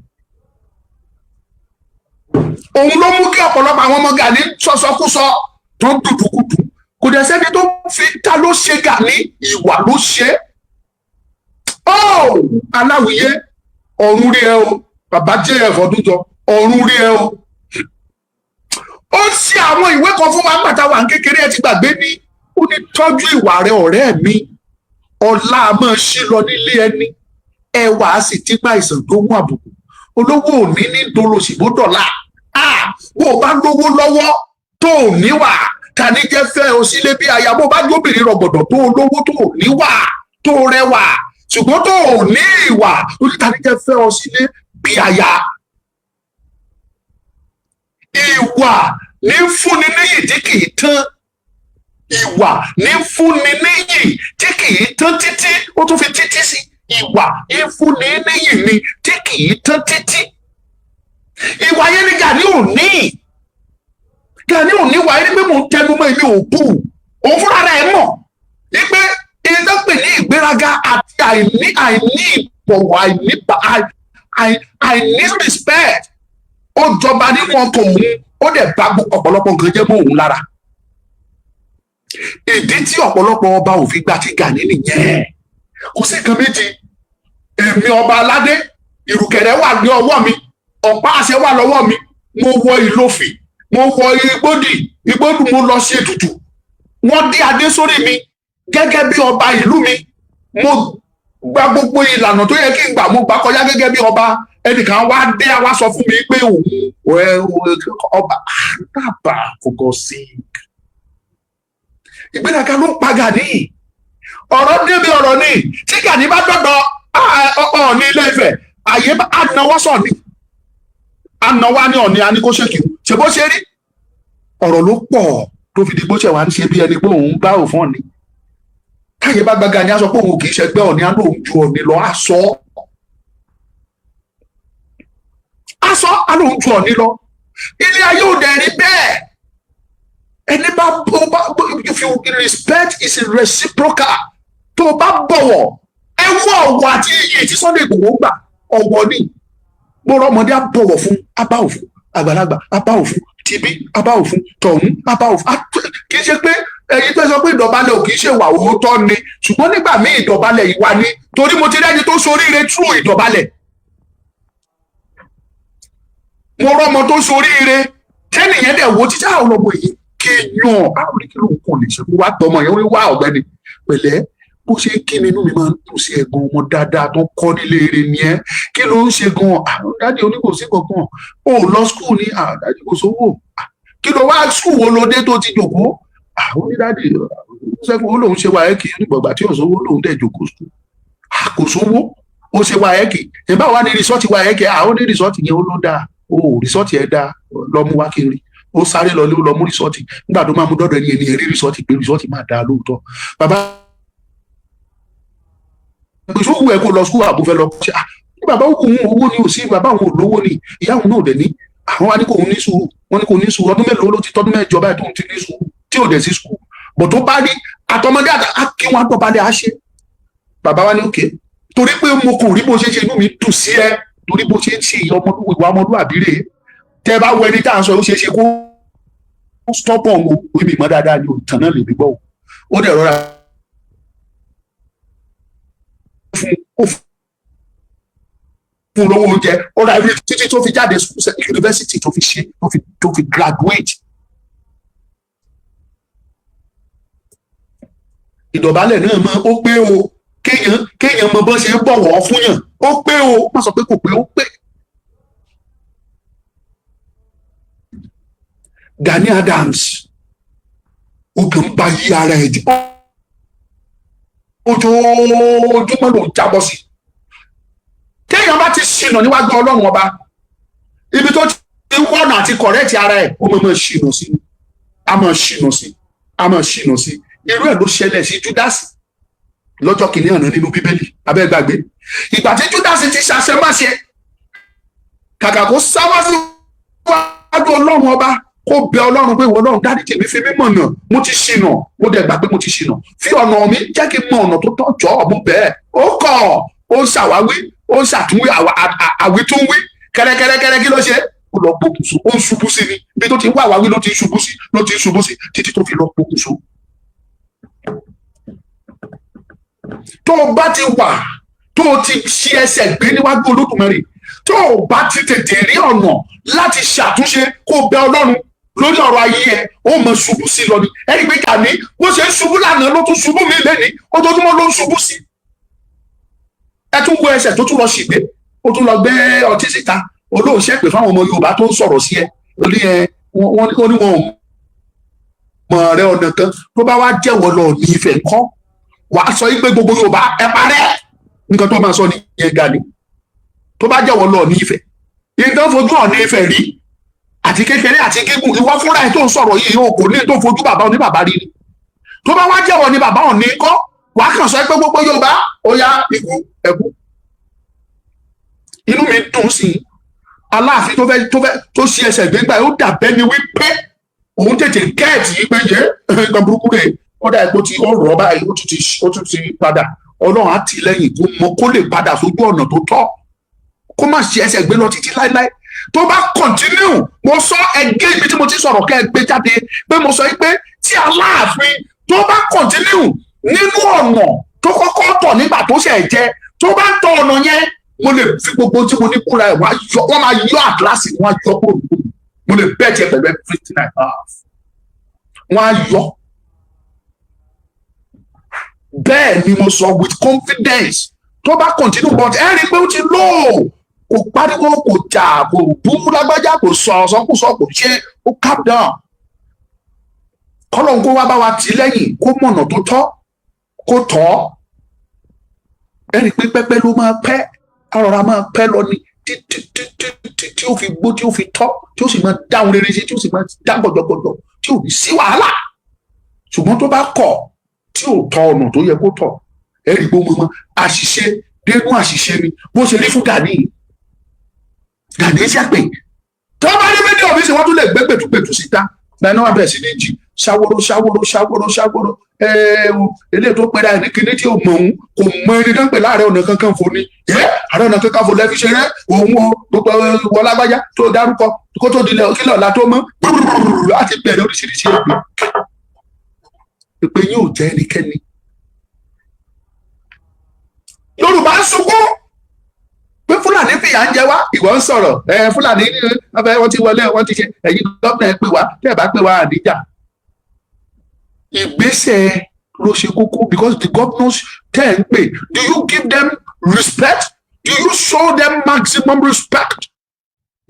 Òun ló mú kí ọ̀pọ̀lọpọ̀ àwọn ọmọ Gani sọsọkúsọ tó ń dùdùkudù. Kò dẹ̀ sẹ́ni tó fi ta ló ṣe Gani, ìwà ló ṣe. Aláwìyé ọ̀run rí ẹ o, bàbá jẹ́ ẹ̀fọ́ dúdọ, ọ̀run rí ẹ o. Ó ṣe àwọn ìwé kan fún wa pàtàkì wà kékeré, ẹ ti gbàgbé ní. Ó ní tọ́jú ìwà rẹ ọ̀rẹ́ mi, ọlá máa ṣí lọ nílé ẹni, ẹwà sì ti pa ìsàn tó mú àbùkù. Olówó òní ní dolòṣìbó dọ̀là. Bó o bá lówó lọ́wọ́ tó ò níwà, ta ní jẹ́ fẹ́ o sílé bí aya. Bó o bá jóbìnrin rọ̀gbọ̀dọ̀ tó o lówó tó ò níwà, tó o rẹwà, ṣùgbọ́n tó ò ní ìwà, ta ní jẹ́ fẹ́ o sílé bí aya. Ìwà ní fúnni níyì tí kì í tán. Ìwà ní fúnni níyì tí kì í tán títí, ó tún fi títí sí. Ìwà ìfúnni níyì ni tí kì í tán títí. Ìwà yẹn ni Gani ò ní. Gani ò ní wà ní pé mò ń tẹnu mọ́ ilé òkú. Òun fúnra rẹ̀ mọ̀ ní pé iná pè ní ìgbéraga àti àìní ìbọ̀wọ̀, àìní respect. Ó jọba nínú ọkọ̀ òun, ó dẹ̀ bá ọ̀pọ̀lọpọ̀ nǹkan jẹ́ mọ́ òun lára. Ìdí tí ọ̀pọ̀lọpọ̀ ọba ò fi gbà tí Gani nìyẹn. kò sí nǹkan méjì. Èmi ọba aládé, ìrùkẹ̀rẹ̀ wà ní ọwọ́ mi, ọ̀pá àṣẹ wà lọ́wọ́ mi, mo wọ ìlòfì, mo wọ igbódù, mo lọ sí ètùtù, wọ́n dé adé sórí mi gẹ́gẹ́ bí ọba ìlú mi, mo gba gbogbo ìlànà tó yẹ kí n gbà, mo gbà kọjá gẹ́gẹ́ bí ọba. Ẹnìkan wá dé wá sọ fún mi pé òun ọba dábà fògọ́ sí ìgbéraga ló ń pa Gani. Ọ̀rọ̀ débi ọ̀rọ̀ ni, tí Gani bá dọ̀dọ̀ Ọọ̀ni Ilé Ifẹ̀, àyè ànáwọ́ sọ̀ni, ànáwá ní Ọọ̀ni aníkóṣèkì, ṣe bó ṣe rí. Ọ̀rọ̀ ló pọ̀ tó fi di bó ṣe wá ń ṣe bí ẹni pé òun bá òfin Ọọ̀ni. Káyé bá gba Gani á sọ pé òun kì í ṣẹgbẹ́ Ọọ̀ni, á lóun ju Ọọ̀ni lọ, á sọ á lóun ju Ọọ̀ni lọ. Ilé ayé ò dẹ̀ rí bẹ́ẹ̀. Ẹni bá if you respect is reciprocal. Tó bá bọ̀wọ̀, ẹ wọ ọ̀wọ̀ àti iyì tí Sunday Igboho gbà, ọ̀wọ̀ ni. Mo rọ ọmọdé á bọ̀wọ̀ fún, á bá òfin, àgbàlagbà á bá òfin, tìbí á bá òfin, tọ̀hún á bá òfin. Kì í ṣe pé ẹ̀yin tó sọ pé ìdọ̀bálẹ̀ ò kì í ṣe wà òótọ́ ni, ṣùgbọ́n nígbà míì ìdọ̀bálẹ̀ ìwà ni, torí mo ti rẹ́ni tó soríire true ìdọ̀bálẹ̀. Mo rọ ọmọ tó soríire tẹ́nìyẹn dẹ̀ wo títí àwọn ọmọ yìí kéèyàn àwọn oníkìlò nǹkan lè ṣe kó wá tọmọ yẹn ó ní wá ọ̀gbẹ́ni pẹ̀lẹ́ bó ṣe ń kí ni inú mi máa ń dùn sí ẹ̀gbọ́n ọmọ dáadáa tó kọ́ nílé eré ni ẹ́ kí ló ń ṣe gan-an dáàdi oníkòsí kankan ó lọ skul ní dáàdi kò sówó kí ló wá skul wo ló dé tó ti jòkó ó ní dáàdi sẹ́kùn ó lóun ṣe wáyẹ́kì nígbàgbà tí òṣòwò lóun dẹ̀ jòkó skul kò sówó ó ṣe wáyẹ́kì ìbá wa ní rìsọ́ọ̀tì wáyẹ́kì ó ní rìsọ́ọ̀tì yẹn ó ló dáa rìsọ́ọ̀tì ẹ̀ dáa lọ mú wá kiri ó sáré lọ ló lọ mú rìsọ́ọ̀tì nígbà tó máa mú dọ́dọ̀ ẹni rí rìsọ́ọ̀tì pé rìsọ́ọ̀tì máa dáa lóòótọ́ bàbá ìṣòwò ẹ̀ kó lọ skul àbúfẹ́ lọ ṣe ní bàbá òun owó ni ò sí bàbá òun ò lówó ni ìyá òun náà dẹ̀ ní àwọn wa ní kò ní sùúrù wọn ní kò ní sùúrù ọdún mélòó ló ti tọ́dún mẹ́jọ báyìí tó ń ti ní sùúrù tí ò dẹ̀ sí skul bọ̀ tó bá rí àtọmọdé á kí wọn dọ̀bálẹ̀ á ṣe bàbá wa ní òkè torí pé mo kò rí bó ṣe ṣe inú mi dùn sí ẹ torí bó ṣe ń ṣe ìwà ọmọlúwàbí rè tẹ bá wọ ẹni tá à ń sọ ó ṣe é ṣe kó stop on o mi mọ dáadáa ni òtàn náà lè mi gbọ́ ó dẹ̀ rọra fún lówó oúnjẹ ó ra ibi títí tó fi jáde yunifásitì tó fi ṣe tó fi graduate. Ìdọ̀bálẹ̀ náà mọ ó pé o kéèyàn mọ bó ṣe ń bọ̀wọ̀ fún yàn ó pé o má sọ pé kò pé ó pé. Gani Adams ó kàn ń ba yí ara ẹ̀ jẹ́ ojoojúmọ́ ló ń jábọ́ sí. Téèyàn bá ti ṣìnà níwájú Ọlọ́run ọba ibi tó ti wọ́nà àti kọ̀rẹ́ẹ̀tì ara ẹ̀ ó mọ̀ ṣìnà sí a mọ̀ ṣìnà sí a mọ̀ ṣìnà sí irú ẹ̀ ló ṣẹlẹ̀ sí Júdásì lọ́jọ́ kìíní àná nínú Bíbélì abẹ́ gbàgbé ìgbà tí Júdásì ti ṣàṣemáṣe kàkà kó sáwá síwájú Ọlọ́run ọba kó bẹ Ọlọ́run pé ìwọ Ọlọ́run dárí tèmi fi mí mọ̀nà mo ti ṣìnà mo dẹ̀ gbà pé mo ti ṣìnà fi ọ̀nà mi jẹ́ kí n mọ ọ̀nà tó tọ́ jọ́ ọ̀mú bẹ́ẹ̀ ó kọ̀ ó ṣàwáwí ó ṣàtúnwí àwítúnwí kẹ́rẹ́kẹ́rẹ́kẹ́rẹ́ kí ló ṣe ó lọ pokùnso ó ń ṣubú sí ni bí tó ti ń wá àwáwí ló ti ń ṣubú sí títí tó fi lọ pokùnso. tó o bá ti wà tó o ti ṣí ẹsẹ̀ gbé níwájú Olódùmarè tó o bá ti tètè rí ọ̀nà láti ṣàtúnṣe kó o bẹ Ọlọ́run lórí ọ̀rọ̀ ayé ẹ̀ ó mọ ṣubú sí lọ ni ẹni pé Gani bó ṣe ń ṣubú lánàá ló tún ṣubú mí lẹ́ni ojoojúmọ́ ló ń ṣubú sí. Ẹ tún wo ẹsẹ̀ tó tún lọ ṣìgbé ó tún lọ gbé ọtí síta olóòṣẹ́ pè fáwọn ọmọ Yorùbá tó ń sọ̀rọ̀ sí ẹ lórí ẹ wọ́n ní wọn mọ̀ rẹ ọ̀nà kan tó bá wá jẹ́wọ́ lọ ní Ifẹ̀ ńkọ́ wàá sọ pé gbogbo Yorùbá ẹ parẹ́ nǹkan tó máa sọ nìyẹn Gani tó bá jẹ́wọ́ lọ ní Ifẹ̀ nǹkan fojú ọ̀ ní Ifẹ̀ rí àti kékeré àti gígùn ìwọ fúnra ẹ̀ tó ń sọ̀rọ̀ yìí o kò ní tó fojú bàbá oní bàbá rí ni tó bá wá jẹ́wọ́ ní bàbá òní kọ́ wàá kàn sọ pé gbogbo Yorùbá ó yá ikú ẹ̀kú. Inú mi dùn sí Aláàfin tó ṣe ẹsẹ̀ gbégbá ó dàbẹ́ ni wípé òun tètè kẹ́ẹ̀tì yìí pé yé nǹkan burúkú rẹ̀ ó dà ipò tí ó rọ̀ báyìí ó tún ti padà Ọlọ́run á tì lẹ́yìn kó lè padà sójú ọ̀nà tó tọ́ kó má ṣe ẹsẹ̀ gbé lọ títí láéláé tó bá kọ̀ntínú mo sọ ẹgbẹ́ ibi tí mo ti sọ̀rọ̀ kẹ́ ẹ gbé jáde pé mo sọ pé tí Aláàfin tó bá kọ̀ntínú nínú ọ̀nà tó kọ́kọ́ tọ̀ nígbà tó ṣẹ̀ jẹ tó bá ń tọ̀ ọ̀nà yẹn mo lè fi gbogbo tí mo ní kúra ẹ̀ wọ́n máa yọ àtìláṣì wọ́n á yọ kúrò mo lè bẹ́ẹ̀ jẹ pẹ̀lú everything I have wọ́n á yọ. Bẹ́ẹ̀ ni mo sọ with confidence tó bá continue but ẹ rí i pé ó ti lò kò pariwo kò jà kò bú lágbájá kò sọ sọkúsọ kò ṣe ó calm down. Kọ́lọ́n kó wá bá wa tì lẹ́yìn kó mọ̀nà tó tọ́ kó tọ́. Ẹ rí i pé pẹ́pẹ́ ló máa pẹ́ arọra máa pẹ́ lọ ni tí ó fi gbó tí ó fi tọ́ tí ó sì máa dáhùn rere sí tí ó sì máa dá gbọ̀dọ̀gbọ̀dọ̀ tí ò ní sí wàhálà. Ṣùgbọ́n tó bá kọ̀ tí ò tọ ọ̀nà tó yẹ kó tọ̀ ẹ rí i pé mo àṣìṣe dénú àṣìṣe ni bó ṣe rí fún Gani ṣàpè tó bá ní fídíò mi sì wọ́n tún lè gbé gbètúgbètú síta lẹ́nu wà bẹ̀rẹ̀ sí ní jì ṣàwòrò eléyìí tó pẹ́ra ẹ̀ ní kíní tí ò mọ̀ òun kò mọ ẹni tó ń pè láàrẹ ọ̀nà kankan fò ní ààrẹ ọ̀nà kankan fò lẹ́fi ṣe rẹ́ òun o gbogbo wọn lágbájá tó dárúkọ kó tó dilẹ̀ kílọ̀ ọ̀la tó mọ́ láti bẹ̀rẹ̀ oríṣiríṣi èpè yóò jẹ́ ẹnikẹ́ni. Yorùbá ń sunkún pé Fúlàní fìyà ń jẹ wá ìwọ ń sọ̀rọ̀ Fúlàní wọ́n ti wọlé wọ́n ti ṣe ẹ̀yin gómìnà ẹ pè wá tẹ́ ẹ bá pè wá àdíjà. Ìgbésẹ̀ ló ṣe kókó because the governors tẹ́ ẹ ń pè do you give them respect? Do you show them maximum respect?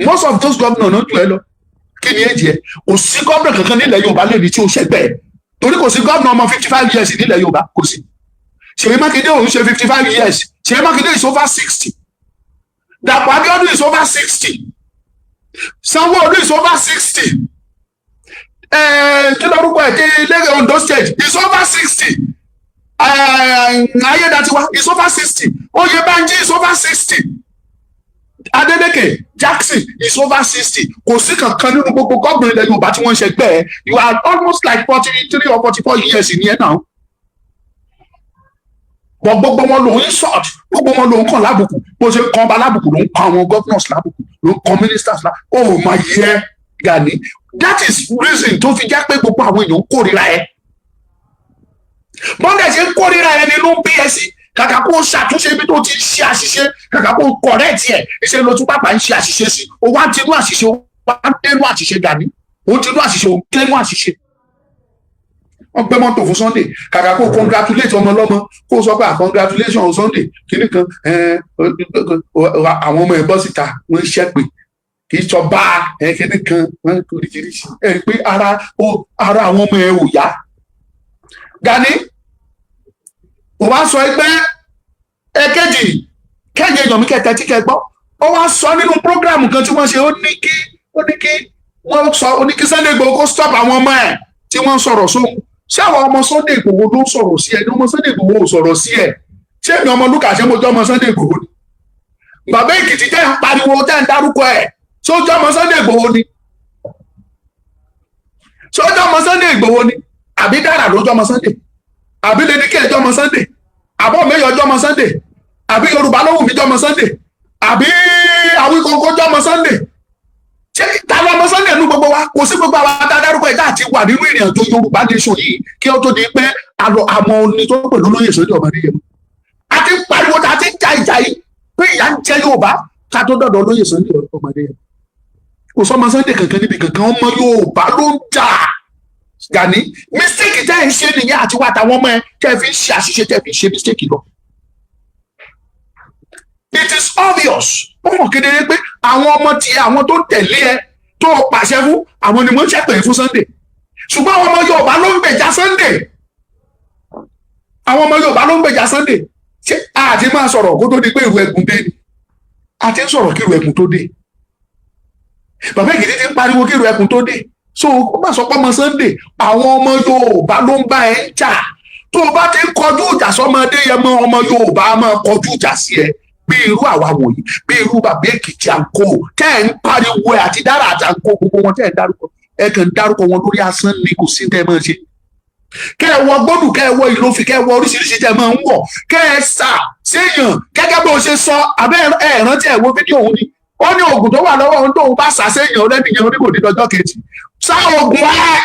Most of those governors náà jù ẹ lọ kí ni èjì ẹ kò sí gómìnà kankan nílẹ̀ Yorùbá lẹ́ni tí ó ṣẹgbẹ́ ẹ torí kò sí gómìnà ọmọ 55 years nílẹ̀ Yorùbá kò sí. Ṣèyí Mákindé òun ṣe 55 years Ṣèyí Mákindé is over 60. Dàpọ̀ Abíọ́dún is over 60. Sanwó-Olú is over 60. Kí lórúkọ ẹ̀ Lagos Ondo State is over 60. Ayédatiwa is over 60. Oyèbánjí is over 60. Adeleke Jackson is over 60. Kò sí kankan nínú gbogbo gómìnà ilẹ̀ Yorùbá tí wọ́n ń ṣẹgbẹ́ ẹ̀. You are almost like 43 or 44 years in here now. Gbogbo wọn lòun insult gbogbo wọn lòun kàn lábùkù bó ṣe kàn bá lábùkù ló ń kàn àwọn governors lábùkù ló ń kàn ministers lábùkù oh my dear Gani that is reason tó fi já pé gbogbo àwọn èèyàn ń kórìíra ẹ bọ́ndẹ̀ ṣe ń kórìíra ẹ nínú bí ẹ sí kàkà kó ṣàtúnṣe ibi tó ti ń ṣe àṣìṣe kàkà kó correct ẹ ṣe ló tún pàpà ń ṣe àṣìṣe sí o wá ń tinú àṣìṣe o wá ń tẹnu àṣìṣe Gani o ń tinú àṣìṣe o ń tẹnu àṣìṣe. Wọ́n gbé mọ́tò fún Sunday kàkà kó congratulate ọmọ ọlọ́mọ kó sọ pé congratulation on Sunday kìíní kan àwọn ọmọ ẹ̀ bọ́ síta wọ́n ń ṣẹ́pè kì í sọ bá kìíní kan wọ́n ń oríṣiríṣi pé ara àwọn ọmọ ẹ̀ ò yá. Gani ó wá sọ pé èkejì kẹ́yìn èèyàn mi kẹtẹ tí kẹ gbọ́ ó wá sọ nínú program kan tí wọ́n ṣe ó ní kí wọ́n sọ ó ní kí Sunday Igboho kó stop àwọn ọmọ ẹ̀ tí wọ́n ń sọ̀rọ̀ sóhun ṣé àwọn ọmọ Sunday Igboho ló ń sọ̀rọ̀ sí ẹ ní ọmọ Sunday Igboho ò sọ̀rọ̀ sí ẹ ṣé èmi ọmọ Lúkà ṣé mo jẹ́ ọmọ Sunday Igboho ni bàbá Èkìtì tẹ́ ń pariwo tẹ́ ń dárúkọ ẹ̀ ṣé ó jẹ́ ọmọ Sunday Igboho ni ṣé ó jẹ́ ọmọ Sunday Igboho ni àbí Dára ló jẹ́ ọmọ Sunday àbí Lédìkẹ́ jẹ́ ọmọ Sunday àbọ̀ Mẹ́yọ̀ jẹ́ ọmọ Sunday àbí Yorùbá Lówùmí jẹ́ ọmọ Sunday àbí Awíkóńkó jẹ́ ọmọ Sunday ṣé ta ló ọmọ Sunday nu gbogbo wa kò sí gbogbo àwọn adarúkọ ẹ̀dá àti wà nínú ìrìn àjò Yorùbá nation yìí kí ó tó di pé àmọ́ oní tó pè lólóyè Sunday ọmọdé yẹn a ti pariwo ta ti ja ìjà yìí pé ìyà ń jẹ Yorùbá ká tó dọ̀dọ̀ olóyè Sunday ọmọdé yẹn kò sọmọ Sunday kankan níbi kankan ọmọ Yorùbá ló ń jà Gani mistake tẹ́ ẹ̀ ń ṣe nìyẹn àti wà táwọn ọmọ ẹ tẹ́ ẹ fi ń ṣe àṣìṣe tẹ́ ẹ fi ń ṣe mistake lọ. It is obvious ó mọ̀ kedere pé àwọn ọmọ tiẹ̀ àwọn tó ń tẹ̀lé ẹ tó pàṣẹ fún àwọn ni wọ́n ń ṣẹ̀pẹ̀ fún Sunday ṣùgbọ́n àwọn ọmọ Yorùbá ló ń gbèjà Sunday àwọn ọmọ Yorùbá ló ń gbèjà Sunday ṣé àti máa sọ̀rọ̀ kó tó di pé ìrù ẹ̀gùn dé ni àti ń sọ̀rọ̀ kí ìrù ẹ̀gùn tó dé bàbá Èkìtì ti ń pariwo kí ìrù ẹ̀gùn tó dé so ó bá sọ pé ọmọ Sunday àwọn ọmọ Yorùbá ló ń bá ẹ ń jà tó o bá ti ń kọjú ìjà sọmọdé yẹn mọ ọmọ Yorùbá máa kọjú ìjà sí ẹ bí irú àwa wọ̀nyí bí irú bàbá Èkìtì àǹkó tẹ́ ẹ̀ ń pariwo ẹ̀ àti Dára àti àǹkó gbogbo wọn tẹ́ ẹ̀ ń dárúkọ ẹ̀ kàn ń dárúkọ wọn lórí asán ni kò sí tẹ́ ẹ máa ṣe kẹ́ ẹ wọ gbọ́dù kẹ́ ẹ wọ ìlófin kẹ́ ẹ wọ oríṣiríṣi tẹ́ ẹ máa ń wọ̀ kẹ́ ẹ sà séèyàn gẹ́gẹ́ bó ṣe sọ abẹ́ ẹ̀ rántí ẹ̀ wo fídíò òun ni ó ní oògùn tó wà lọ́wọ́ òun tóun bá sà séèyàn lẹ́nìyàn oníkò ní lọ́jọ́ kejì sá oògùn ẹ̀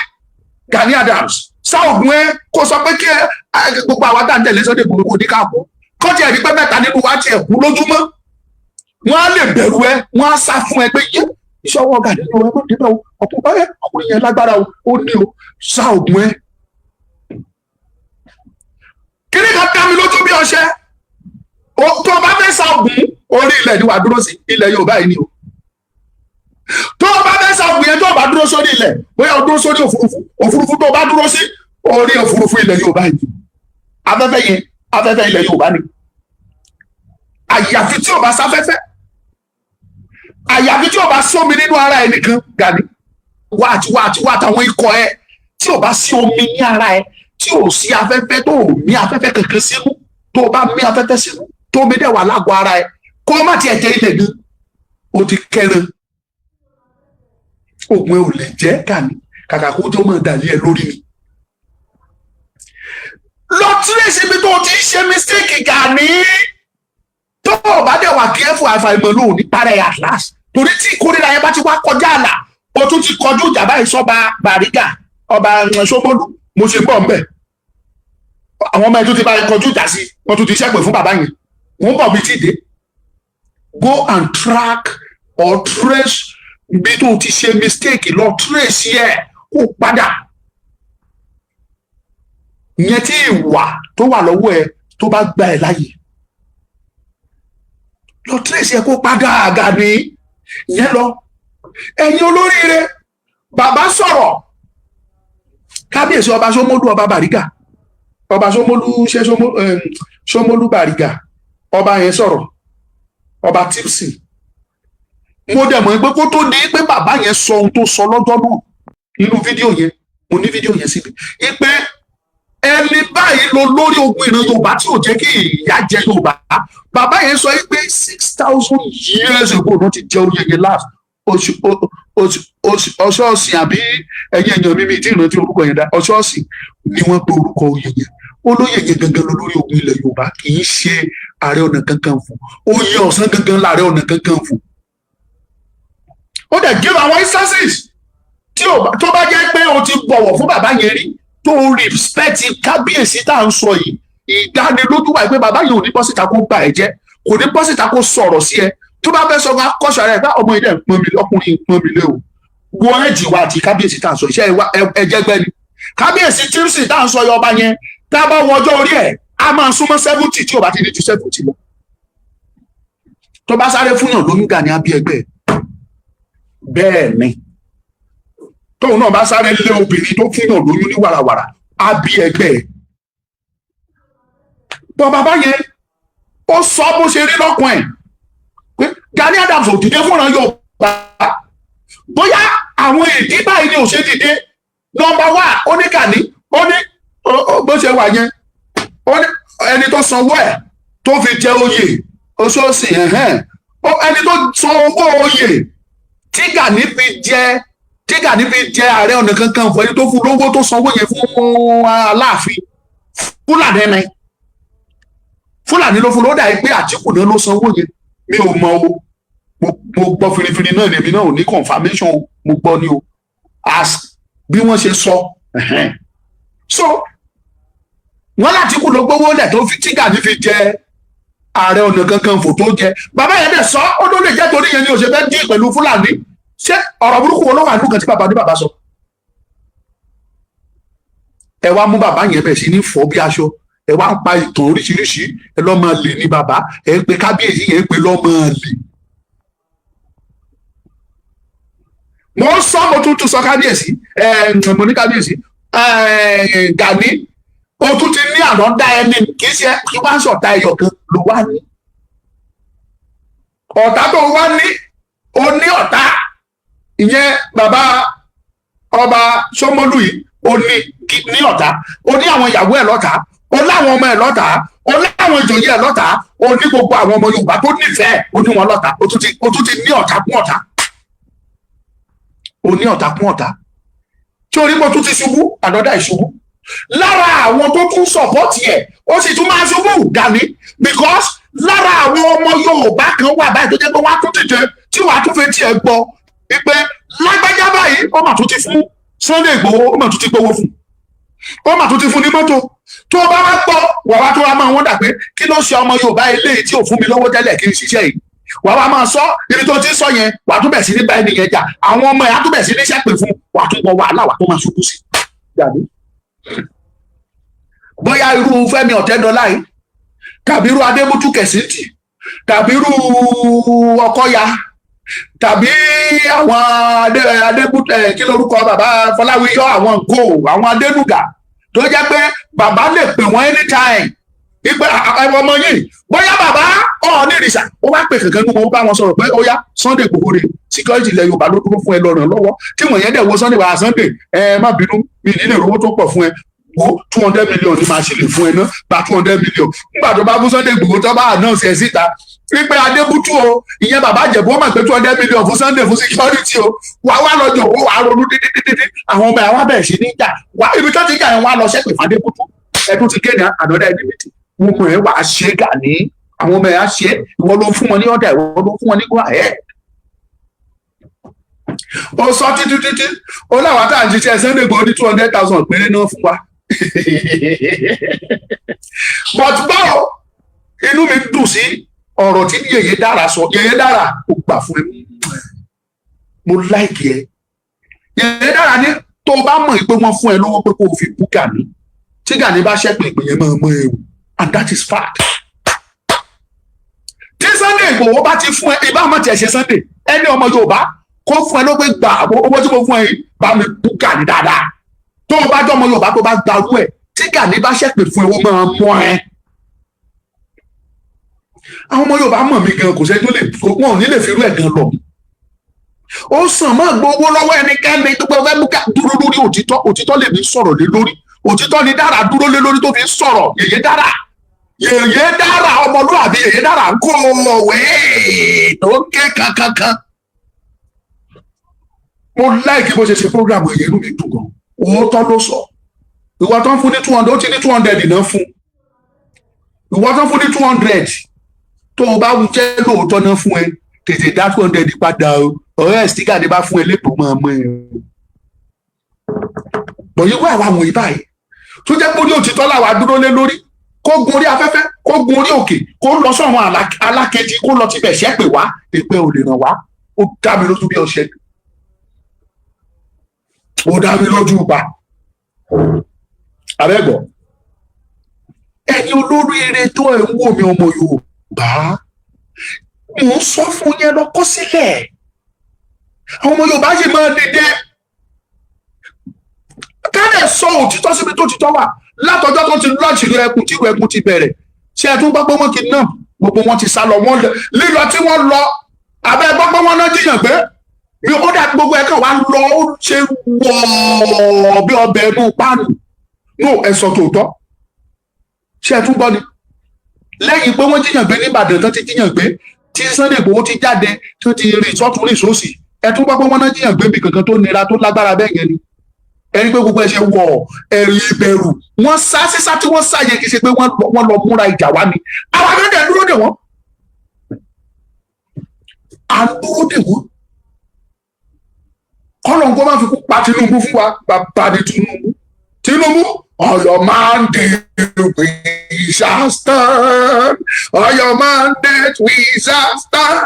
Gani Adams sá ògùn ẹ kó sọ pé kí gbogbo àwọn tá à ń tẹ̀lé Sunday Igboho kò ní ká kú kọ́jà ẹ̀rí pé mẹ́ta nínú wa tiẹ̀ kú lójúmọ́ wọ́n á lè bẹ̀rù ẹ wọ́n á sá fún ẹ pé yé iṣẹ́ ọwọ́ Gani ni ẹ má débẹ̀ o ọkùnrin yẹn lágbára o ó ní o sá ògùn ẹ. kíní kan dá mi lójú bí ọṣẹ tó o bá fẹ́ sá ògùn orí ilẹ̀ ni wàá dúró sí ilẹ̀ Yorùbá yìí ni o tó o bá fẹ́ sá ògùn yẹn tó o bá dúró sórí ilẹ̀ bóyá o dúró sórí òfurufú tó o bá dúró sí orí òfurufú ilẹ̀ Yorùbá yìí afẹ́fẹ́ yẹn afẹ́fẹ́ ilẹ̀ Yorùbá ni àyàfi tí o bá sáfẹ́fẹ́ àyàfi tí o bá sómi nínú ara ẹ nìkan Gani wá àtàwọn ikọ̀ ẹ tí o bá sí omi ní ara ẹ tí o sí afẹ́fẹ́ tó o mí afẹ́fẹ́ kankan sínú tó o bá mí afẹ́fẹ́ sínú tó omi dẹ̀ wà lágọ̀ọ́ ara ẹ kó o má tiẹ̀ jẹ́ ilẹ̀ gan o ti kẹran ògùn ẹ ò lè jẹ́ Gani kàkà kó tó máa dàlí ẹ lórí mi lọ tírèsì ibi tó o ti ṣe mistake Gani tó o bá dẹ̀ wà careful àìfàìmọ̀ lóhùn ní parẹ́ at last torí tí ìkórira yẹn bá ti wá kọjá àlà o tún ti kọjú ìjà báyìí sọ́ba Bariga ọba Ṣómólú mo ṣe gbọ́ mbẹ́ àwọn ọmọ ẹ̀ tó ti bá kọjú ìjà sí wọ́n tún ti ṣẹ́pẹ̀ fún bàbá yẹn wọ́n bọ̀ bí tí dé go and track or trace bí tó o ti ṣe mistake lọ trace yẹ kó padà ìyẹn tí ìwà tó wà lọ́wọ́ ẹ tó bá gba ẹ láàyè lọ trace ẹ kó padà Gani ìyẹn lọ ẹ̀yin olóríire bàbá sọ̀rọ̀ kábíyèsí ọba Ṣómólú ọba Bariga ọba Ṣómólú ṣe Ṣómólú Bariga ọba yẹn sọ̀rọ̀ ọba Tipsy mo dẹ̀ mọ̀ pé kó tó di pé bàbá yẹn sọ ohun tó sọ lọ́jọ́ náà nínú fídíò yẹn mo ní fídíò yẹn síbi pé ẹni báyìí ló lórí ogun ìran Yorùbá tí ò jẹ́ kí ìyà jẹ Yorùbá bàbá yẹn sọ pé 6,000 years ago ló ti jẹ oyè yẹn last ọṣọ́ọ̀sì àbí ẹ̀yìn èèyàn mímí tí ìrántí orúkọ yẹn dá ọṣọ́ọ̀sì ni wọ́n pe orúkọ oyè yẹn olóyè yẹn gangan lọ lórí ogun ilẹ̀ Yorùbá kì í ṣe Ààrẹ Ọ̀nà Kakanfò oyè Ọ̀sán gangan láàrẹ Ọ̀nà Kakanfò ó dẹ̀ give àwọn instances tó bá jẹ́ pé o ti bọ̀wọ̀ fún bàbá yẹn rí tó respect kábíyèsí tá à ń sọ yìí ìdánilójú wà pé bàbá yìí ò ní bọ́ síta kó bà ẹ́ jẹ́ kò ní bọ́ síta kó sọ̀rọ̀ sí ẹ tó bá fẹ́ sọ fún akọ́ṣọ́ rẹ̀ bá ọmọ ilé ọkùnrin pọ́n mi lé o wọ́n ẹ̀jì wa àti kábíyèsí tá à ń sọ iṣẹ́ ẹ̀jẹ̀ gbẹ́ni kábíyèsí Tipsy tá à ń sọ yọ ọba yẹn tá a bá wọ ọjọ́ orí ẹ̀ a máa súnmọ́ 70 tí ò bá ti di ju 70 lọ tó bá sáré fún yàn lóyún Gani abí ẹgbẹ́ bẹ́ẹ̀ ni tóun náà bá sáré lé obìnrin tó fún yàn lóyún ní wàràwàrà abí ẹgbẹ́ bọ́ bàbá yẹn ó sọ bó ṣe rí lọ́kùn ẹ̀ pé Gani Adams ò dìde fúnra Yorùbá bóyá àwọn ìdí báyìí ni ò ṣe dìde nọ́mbà 1 ó ní Gani ó ní bó ṣe wà yẹn ó ní ẹni tó sanwó ẹ̀ tó fi jẹ oyè oṣooṣì ẹni tó san owó oyè tí Gani fi jẹ Ààrẹ Ọ̀nà Kakanfò ẹni tó fún lówó tó sanwó yẹn fún Aláàfin Fúlàní ló fún lódà pé Àtíkù náà ló sanwó yẹn mi ò mọ o mo gbọ́ firifiri náà lèmi náà ò ní confirmation mo gbọ́ ni o as bí wọ́n ṣe sọ so wọ́n l'Àtíkù ló gbówó lẹ̀ tó fi tí Gani fi jẹ Ààrẹ Ọ̀nà Kakanfò tó jẹ bàbá yẹn dẹ̀ sọ ó ló lè jẹ́ torí yẹn ni ò ṣe fẹ́ dín pẹ̀lú Fúlàní ṣé ọ̀rọ̀ burúkú wo ló wà nùkan tí bàbá sọ ẹ wá mú bàbá yẹn bẹ̀ sí ní fọ́ bí aṣọ ẹ wá ń pa ìtàn oríṣiríṣi ẹ lọ́ máa lè ní bàbá ẹ pé kábíyèsí yẹn pé lọ́ máa lè. mo sọ mo tún sọ kábíyèsí mo ní kábíyèsí Gani o tún ti ní àná dá ẹni kì í ṣe kí wá ń ṣọ̀tá ẹyọ kan ló wá ní. ọ̀tá tó wá ní o ní ọ̀tá ìyẹn bàbá ọba Ṣómólú yìí o ní ọ̀tá o ní àwọn ìyàwó ẹ̀ lọ́tà o láwọn ọmọ ẹ̀ lọ́tà o láwọn ìjòyè ẹ̀ lọ́tà o ní gbogbo àwọn ọmọ Yorùbá tó nífẹ̀ẹ́ o ní wọn lọ́tà o tún ti ní ọ̀tá kún ọ̀tá o ní ọ̀tá kún ọ̀tá tí orí mo tún ti ṣubú ànọ́dá ìṣubú lára àwọn tó tún sọ̀pọ̀tì ẹ̀ ó sì tún máa ṣubú Gani because lára àwọn ọmọ Yorùbá kan wà báyìí tó jẹ́ pé wọ́n á tún dìde tí wàá tún fẹ́ tiẹ̀ gbọ́ wípé lágbájá báyìí ó mà tún ti fún Sunday Igboho ó mà tún ti gbowó fún ó mà tún ti fún ní mọ́tò tó bá wá gbọ́ wà wá tó wá máa wọ́n dà pé kí ló ṣe ọmọ Yorùbá eléyìí tí ò fún mi lọ́wọ́ tẹ́lẹ̀ kí n ṣiṣẹ́ yìí wà wá máa sọ ibi tó ti sọ yẹn wà tún bẹ̀ sí ní bá ẹnìyẹn jà àwọn ọmọ ẹ̀ á tún bẹ̀ sí ní ṣẹ́pẹ̀ fún wà tún wọ wàhálà wà tó máa ṣubú sí. bóyá irú Fẹ́mi Ọ̀tẹ́dọ́lá yìí tàbí irú Adébútú Kẹ̀sìntì tàbí irú Ọkọ́ya tàbí àwọn Adébútú kí lórúkọ bàbá Fọláwíyọ àwọn Go àwọn Adénúgà tó jẹ́ pé bàbá lè pè wọ́n anytime ìpè ọmọ yìí bóyá bàbá Ọọ̀ni ìrìṣà ó wá pè kankan nínú wọn bá wọn sọ̀rọ̀ pé ó yá Sunday Igboho rè security ilẹ̀ Yorùbá ló dúró fún ẹ lọ́rùn lọ́wọ́ tí wọ́n yẹn dẹ̀ wo Sunday wà Sunday má bínú mi nílé owó tó pọ̀ fún ẹ wo 200 million ní máa ṣe lè fún ẹ ná gba 200 million nígbà tó bá fún Sunday Igboho tó bá announce ẹ síta wípé Adébútú o ìyẹn bàbá Ìjẹ̀bú ó mà pé 200 million fún Sunday fún security o wà wá lọ jọ wà á ronú dídídídí àwọn ọmọ ẹ̀ wá bẹ̀rẹ̀ sí ní jà wà ibi tó ti jà yẹn wá lọ ṣẹ́pẹ̀ fún Adébútú ẹ̀tún ti kéde ànọ́dá ẹ̀dínmìtì wọn mọ̀ ẹ́ wà á ṣe é gà ní àwọn ọmọ ẹ̀ á ṣe é ìwọ ló fún wọn ní ọ̀dà ìwọ ló fún wọn ní gbọ́ ẹ̀. ó sọ títí ó láwọn tá à ń ṣiṣẹ́ Sunday Igboho ní 200,000 péré náà fún wa. but báwo inú mi dùn sí ọ̀rọ̀ tí Yèyé Dára sọ Yèyé Dára ó gbà fún ẹ mo láìkì ẹ Yèyé Dára ní tó bá mọ̀ pé wọ́n fún ẹ lọ́wọ́ pé kó o fi bú Gani tí Gani bá ṣẹ́pẹ̀ ìpìyẹn máa mọ ewu and that is fact. tí Sunday Igboho bá ti fún ẹ ìbá ọmọ tiẹ̀ ṣe Sunday ẹni ọmọ Yorùbá kó fún ẹ ló pé gbà owó tí mo fún ẹ bá mi bú Gani dáadáa tó o bá jọ ọmọ Yorùbá tó bá gba owó ẹ tí Gani bá ṣẹ́pẹ̀ fún ẹ ó máa mọ ẹ. àwọn ọmọ Yorùbá mọ̀ mí gan kò sẹ́ni tó lè wọn ò ní lè fi irú ẹ̀ gan lọ. ó sàn má gbowó lọ́wọ́ ẹnikẹ́ni tó gbọ́ fẹ́ mú ká dúró lórí òtítọ́ lè ní sọ̀rọ̀ lé lórí òtítọ́ ni Dára dúró lé lórí tó fi sọ̀rọ̀ Yèyé Dára ọmọlúwàbí Yèyé Dára ń kó òwe tó ké kankankan. mo láìkí bó ṣe program Yèyé inú mi dùn gan òótọ́ ló sọ ìwọ tó ń fún ní 200 ó ti ní 200 náà fún ìwọ tó ń fún ní 200 tó o bá jẹ́ lóòótọ́ náà fún ẹ tètè dá 200 padà o ọ̀rẹ́ stika ni bá fún ẹ lẹ́tọ̀ọ́ máa mọ ẹ. bọ̀yí wá àwọn àwọn ìbáyìí tó jẹ́ pé ní òtítọ́ làwà dúró lé lórí kó gun orí afẹ́fẹ́ kó gun orí òkè kó lọ sọ́run alákejì kó lọ tibẹ̀ ṣẹ́pẹ̀ wá èpè ò lè ràn wá ó dá mi lójú bí ọṣẹ ó dá mi lójú pa abẹ́gbọ̀ ẹ̀yin olórí eré tó ẹ̀ ń wò mí ọmọ Yorùbá mò ń sọ fún yẹn lọ kọ́ sílẹ̀ àwọn ọmọ Yorùbá ṣe máa dìde kálẹ̀ sọ òtítọ́ síbi tó títọ́ wà látọjọ́ tó ti lọ́ọ̀ṣì rí ẹkùn tí ẹkùn ti bẹ̀rẹ̀ ṣé ẹ tún gbọ́ pé wọ́n ti náà gbogbo wọn ti sá lọ wọ́n lílọ tí wọ́n lọ abẹ́ gbọ́ pé wọ́n náà jiyàn pé bí ó dà gbogbo ẹ̀kan wá lọ ó ṣe wọ̀ bí ọbẹ̀ inú páànù no ẹ̀sọ̀ tòótọ́ ṣé ẹ tún gbọ́ ni lẹ́yìn pé wọ́n jiyàn gbé ní Ìbàdàn tó ti jiyàn gbé tí Sunday Igboho ti jáde tó ti rìn sọ́tún rìn sósì ẹ tún gbọ́ pé wọ́n náà jiyàn gbé bí kankan tó nira tó lágbára bẹ́ẹ̀ yẹn ni ẹni pé gbogbo ẹ ṣe wọ ẹ̀rù ìbẹ̀rù wọ́n sá sísá tí wọ́n sáyẹ kì í ṣe pé wọ́n lọ múra ìjà wá ni àwọn akẹ́kọ̀ọ́ dúró dè wọ́n à ń dúró dè wọ́n kọ́lọ̀ nǹkan máa fi kú pa Tinubu fún wa bàbá ní Tinubu on your mandate we shall stand on your mandate we shall stand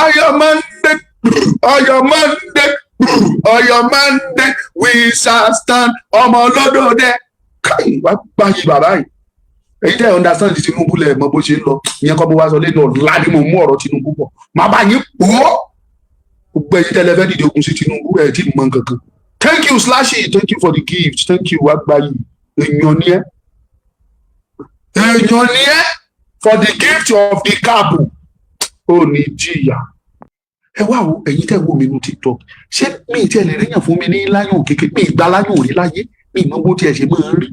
on your mandate Ọ̀yọ́ mandate we shall stand ọmọ ọlọ́dọọdẹ káyì wá gbáyé bàbá yìí èyí tẹ́ understand Tinubu lẹ̀ mọ bó ṣe ń lọ ìyẹn kọ́ bó wá sọ lẹ́nu ọ̀la ni mo mú ọ̀rọ̀ Tinubu bọ̀ má bá yín pọ̀ gbogbo èyí tẹ́lẹ̀ fẹ́ dìde ogun sí Tinubu ẹ̀ tí mọ kankan thank you Slashy thank you for the gift thank you wá gbáyé èèyàn ni ẹ́ for the gift of the cap ó ní jìyà. ẹ wá wo ẹ̀yin tẹ́ wo mi ní TikTok ṣé mi ì tiẹ̀ lè ríyàn fún mi ní láyọ̀n kékeré mi ìgbà láyọ̀n rí láyé mi ìmọ̀ bó tiẹ̀ ṣe máa ń rí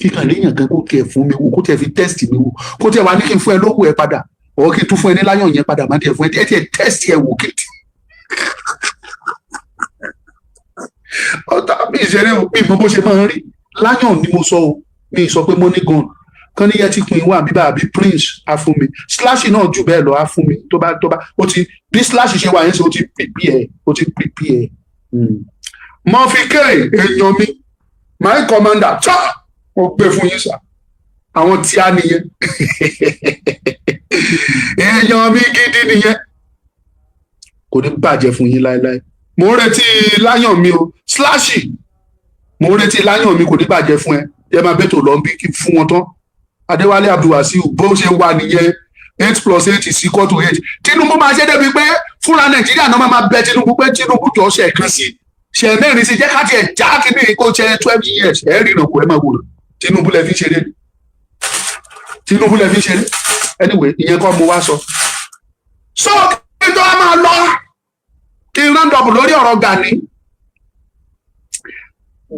kíkàn ríyàn kan kó tiẹ̀ fún mi wò kó tiẹ̀ fi test mi wò kó tiẹ̀ wá ní kí n fún ẹ lówó ẹ padà ọ̀ kí n tún fún ẹ ní láyọ̀n yẹn padà má tiẹ̀ fún ẹ tiẹ̀ test ẹ wò kéde. ọ̀tá mi ìṣeré o mi ìmọ̀ bó ṣe máa ń rí láyọ̀n ni mo sọ o mi sọ pé money gun kan ní yẹtí pin wà bíbá àbí Prince á fún mi Slashy náà jù bẹ́ẹ̀ lọ á fún mi tó bá ó ti bí Slashy ṣe wà yẹn ṣe ó ti prepare mo fi kéré èèyàn mi my commander cha ó gbé fún yín sà àwọn tí a nìyẹn èèyàn mi gidi nìyẹn kò ní bàjẹ́ fún yín láéláé mo ń retí láyàn mi o Slashy mo ń retí láyàn mi kò ní bàjẹ́ fún ẹ ẹ máa bẹ́tò lọ bí kí fún wọn tán Adéwálé Abdulwasiu bó ṣe wà nìyẹn 8+8 is equal to 8 Tinubu máa ṣe débi pé fúnra Nàìjíríà náà máa bẹ Tinubu pé Tinubu jọ ṣe kan sí ṣe mẹ́rin sí jẹ́ ká tiẹ̀ já kí ní kó ṣe 12 years ẹ rí ìrànkò ẹ máa wò Tinubu lẹ fi ṣeré Tinubu lẹ fi ṣeré anyway ìyẹn kọ́ mo wá sọ so kí n tó wá máa lọ kí n round up lórí ọ̀rọ̀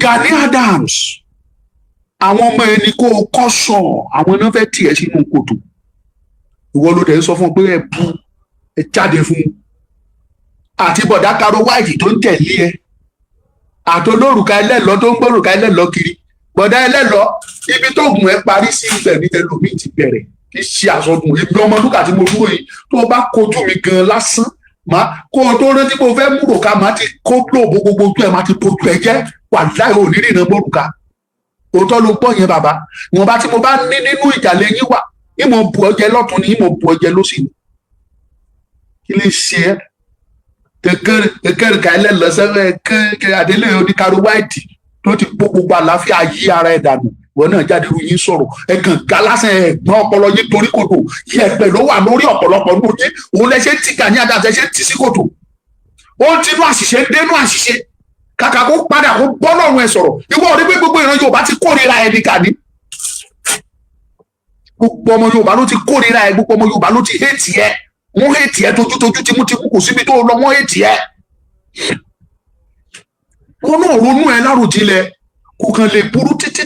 Gani Adams àwọn ọmọ ẹni kó o kọ́ sọ àwọn náà fẹ́ tiẹ̀ sínú kòtò ìwọ ló dẹ̀ sọ fún pé ẹ bú ẹ jáde fún àti bọ̀dá Karo White tó ń tẹ̀lé ẹ àtolórùka ẹlẹ́lọ́ tó ń gbórùka ẹlẹ́lọ́ kiri bọ̀dá ẹlẹ́lọ́ ibi tó gùn ẹ parí sí ibẹ̀ ní tẹlomi ti bẹ̀rẹ̀ kì í ṣe àsọdùn ibi ọmọ lúkà tí mo dúró yìí tó bá kojú mi gan lásán máa kó o tó rántí pé o fẹ́ múrò ká máa ti kó lóòbó gbogbo ojú ẹ máa ti bojú ẹ jẹ́ wà láì ò ní rìnnà gbórùka òótọ́ ló gbọ́ yẹn bàbá wọn bá tí mo bá ní nínú ìjàlẹ̀ yín wà ìmọ̀ bu ọjẹ́ lọ́tún ni ìmọ̀ bu ọjẹ́ lósì ni kí lè ṣe é kẹkẹrìkà ẹlẹ́lọ́sẹ́fẹ́ kẹkẹrì àdélé oní Karo White tó ti kó gbogbo àlàáfíà yí ara ẹ̀ dànù wọn náà jáde ru yín sọ̀rọ̀ ẹ̀gàn gálásẹ̀ ẹ̀gbọ́n ọpọlọ yín torí kòtò yẹ̀pẹ̀ ló wà lórí ọ̀pọ̀lọpọ̀ nù yín òun lẹ ṣe ti Gani Adams ṣe ti sí kòtò ó ń tinú àṣìṣe dénú àṣìṣe kàkà kó padà kó bọ́ lọ́rùn ẹ̀ sọ̀rọ̀ ìwọ rí pé gbogbo ìran Yorùbá ti kórìíra ẹ̀ ní Gani gbogbo ọmọ Yorùbá ló ti kórìíra ẹ̀ gbogbo ọmọ Yorùbá ló ti hétì ẹ̀ wọ́n hétì ẹ̀ tójútójú tìmútìmú kò síbi tó lọ wọ́n hétì ẹ̀ wọn náà ronú ẹ̀ láròjinlẹ̀ kò kàn lè burú títí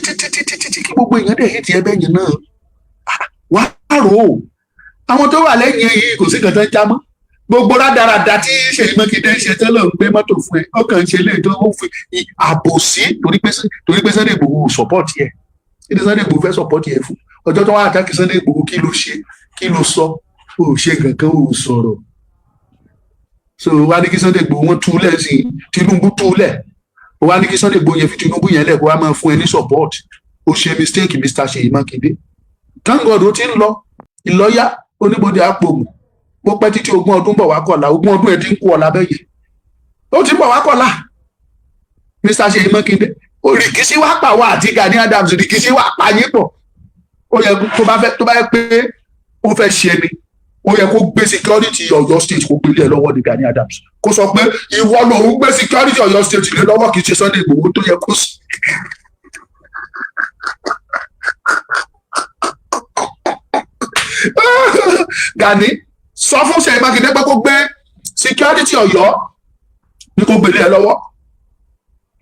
kí gbogbo èèyàn dẹ̀ hétì ẹ̀ bẹ́ẹ̀ yẹn náà wá rò ó àwọn tó wà lẹ́yìn yìí kò sí kàn tán já mọ́ gbogbo rádaràda tí Ṣèyí Mákindé ń ṣe tẹ́lẹ̀ ń gbé mọ́tò fún ẹ ọkàn ń ṣe lè tó ń fi àbòsí torí pé Sunday Igboho support yẹ kí ni Sunday Igboho fẹ́ support yẹ fún ọjọ́ tó wá àtàkì Sunday Igboho kí ló ṣe kí ló sọ ó ṣe kankan ó sọ̀rọ̀ so wá ní kí Sunday Igboho wọn túlẹ̀ sí Tinubu túlẹ̀ wá ní kí Sunday Igboho yẹn fi Tinubu yẹn lẹ̀ kó wá máa fún ẹ ní support ó ṣe mistake Mr. Ṣèyí Mákindé thank God ó ti ń lọ ìlọ́yà oníbodè àpòmù bó pẹ́ títí 20 ọdún bọ̀ wá kọ̀la 20 ọdún ẹ̀ ti ń kú ọ̀la bẹ́yẹ ó ti bọ̀ wá kọ̀la Mr. Ṣèyí Mákindé rìkísí wá pa wá àti Gani Adams rìkísí wá pa yín pọ̀ ó yẹ tó bá yẹ pé ó fẹ́ ṣe ni ó yẹ kó gbé security Ọ̀yọ́ state kó gbélé ẹ lọ́wọ́ ní Gani Adams kó sọ pé ìwọ lòun gbé security Ọ̀yọ́ state lé lọ́wọ́ kì í ṣe Sunday Igboho tó yẹ kó sí. Gani sọ fún Ṣèyí Mákindé pé kó gbé security Ọ̀yọ́ ní kó gbélé ẹ lọ́wọ́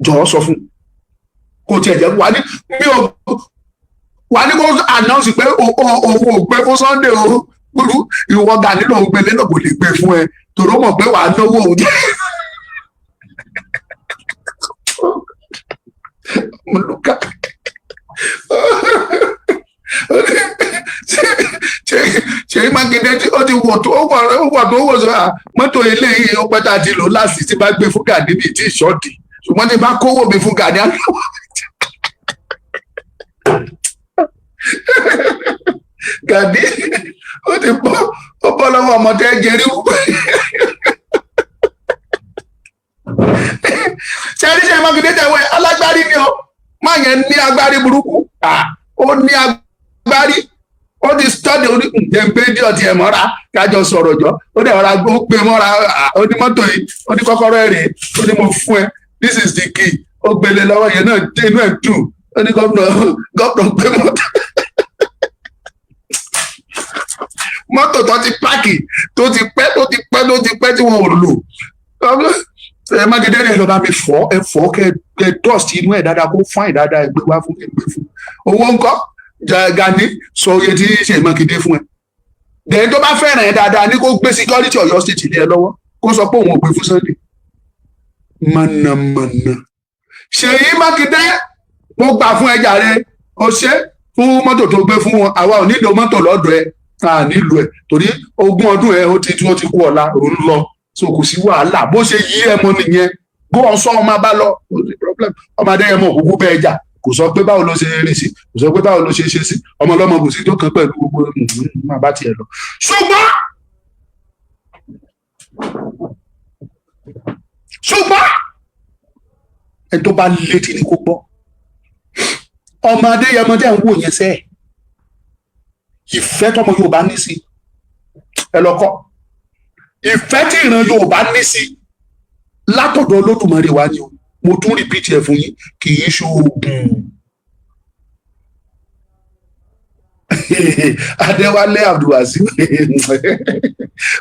jọ̀ọ́ sọ fún kó tiẹ̀ jẹ́ wà ní kó announce pé òun ò gbé fún Sunday o gbúrú ìwọ Gani lòun gbélé náà kò lè gbé fún ẹ tòró mọ̀ pé wàá náwó òun jẹ́ Ṣèyí Mákindé ó ti wọ̀ tó wọ̀ sọ mọ́tò eléyìí ó pẹ́ tá a ti lò láti tí bá gbé fún Gani bíi tí ìṣọ́ọ̀dì ṣùgbọ́n tí bá kówó mi fún Gani àlọ́ Gani ó ti bọ́ lọ́wọ́ ọmọdé jẹrí Ṣèyí Mákindé tẹ̀wé alágbárí ni ó máa yẹn ní agbárí burúkú ó ní agbárí ó ti study ó ní jẹ́ǹpéjì ọ̀tí ẹ̀ mọ́ra kájọ sọ̀rọ̀ jọ ó dẹ̀ ọ̀rá ó gbé mọ́ra ó ní mọ́tò yìí ó ní kọ́kọ́rọ́ ẹ̀rẹ̀ ó ní mo fún ẹ this is the key ó gbélé lọ́wọ́ yẹn náà inú ẹ̀ dùn ó ní gómìnà gbé mọ́tò tó ti páàkì tó ti pẹ́ tí wọ́n ò lò Ṣèyí Mákindé rẹ̀ lọ́ba mi fọ́ kẹ́ dust inú ẹ̀ dáadáa kó fáìn dáadáa ẹ̀ gbé wá fún owó ńkọ́ Gani sọ iye tí Ṣèyí Mákindé fún ẹ dẹ̀yìn tó bá fẹ́ràn ẹ dáadáa ní kó gbé security Ọ̀yọ́ state lé ẹ lọ́wọ́ kó sọ pé òun ò gbé fún Sunday mọ̀nàmọ̀nà Ṣèyí Mákindé mo gbà fún ẹ jàre o ṣe fún mọ́tò tó gbé fún wọn àwa ò nílò mọ́tò lọ́dọ̀ ẹ a nílò ẹ torí 20 ọdún ẹ ó ti kú ọ̀la òun lọ so kò sí wàhálà bó ṣe yí ẹ mọ nìyẹn bó wọn sọ ọmọ bá lọ kò sí problem ọmọdé ẹ mọ òkúkú bẹ́ẹ̀ jà kò sọ pé báwo ló ṣe rìn sí, kò sọ pé báwo ló ṣe ṣe sí, ọmọ ọlọ́mọ kò sí tó kàn pẹ̀lú gbogbo máa bá tiẹ̀ lọ. ṣùgbọ́n ẹni tó bá létí ni kó gbọ́. ọmọ Adéyẹmọ tẹ́ ń wò yẹn sẹ́ ìfẹ́ tọmọ Yorùbá ní sí ẹ lọ́kọ́, ìfẹ́ tí ìran Yorùbá ní sí látọ̀dọ̀ Olódùmarè wa ni o. Mo tún rìpítì ẹ̀ fún yín, kì í ṣoògùn. Adéwálé Abdulwasiu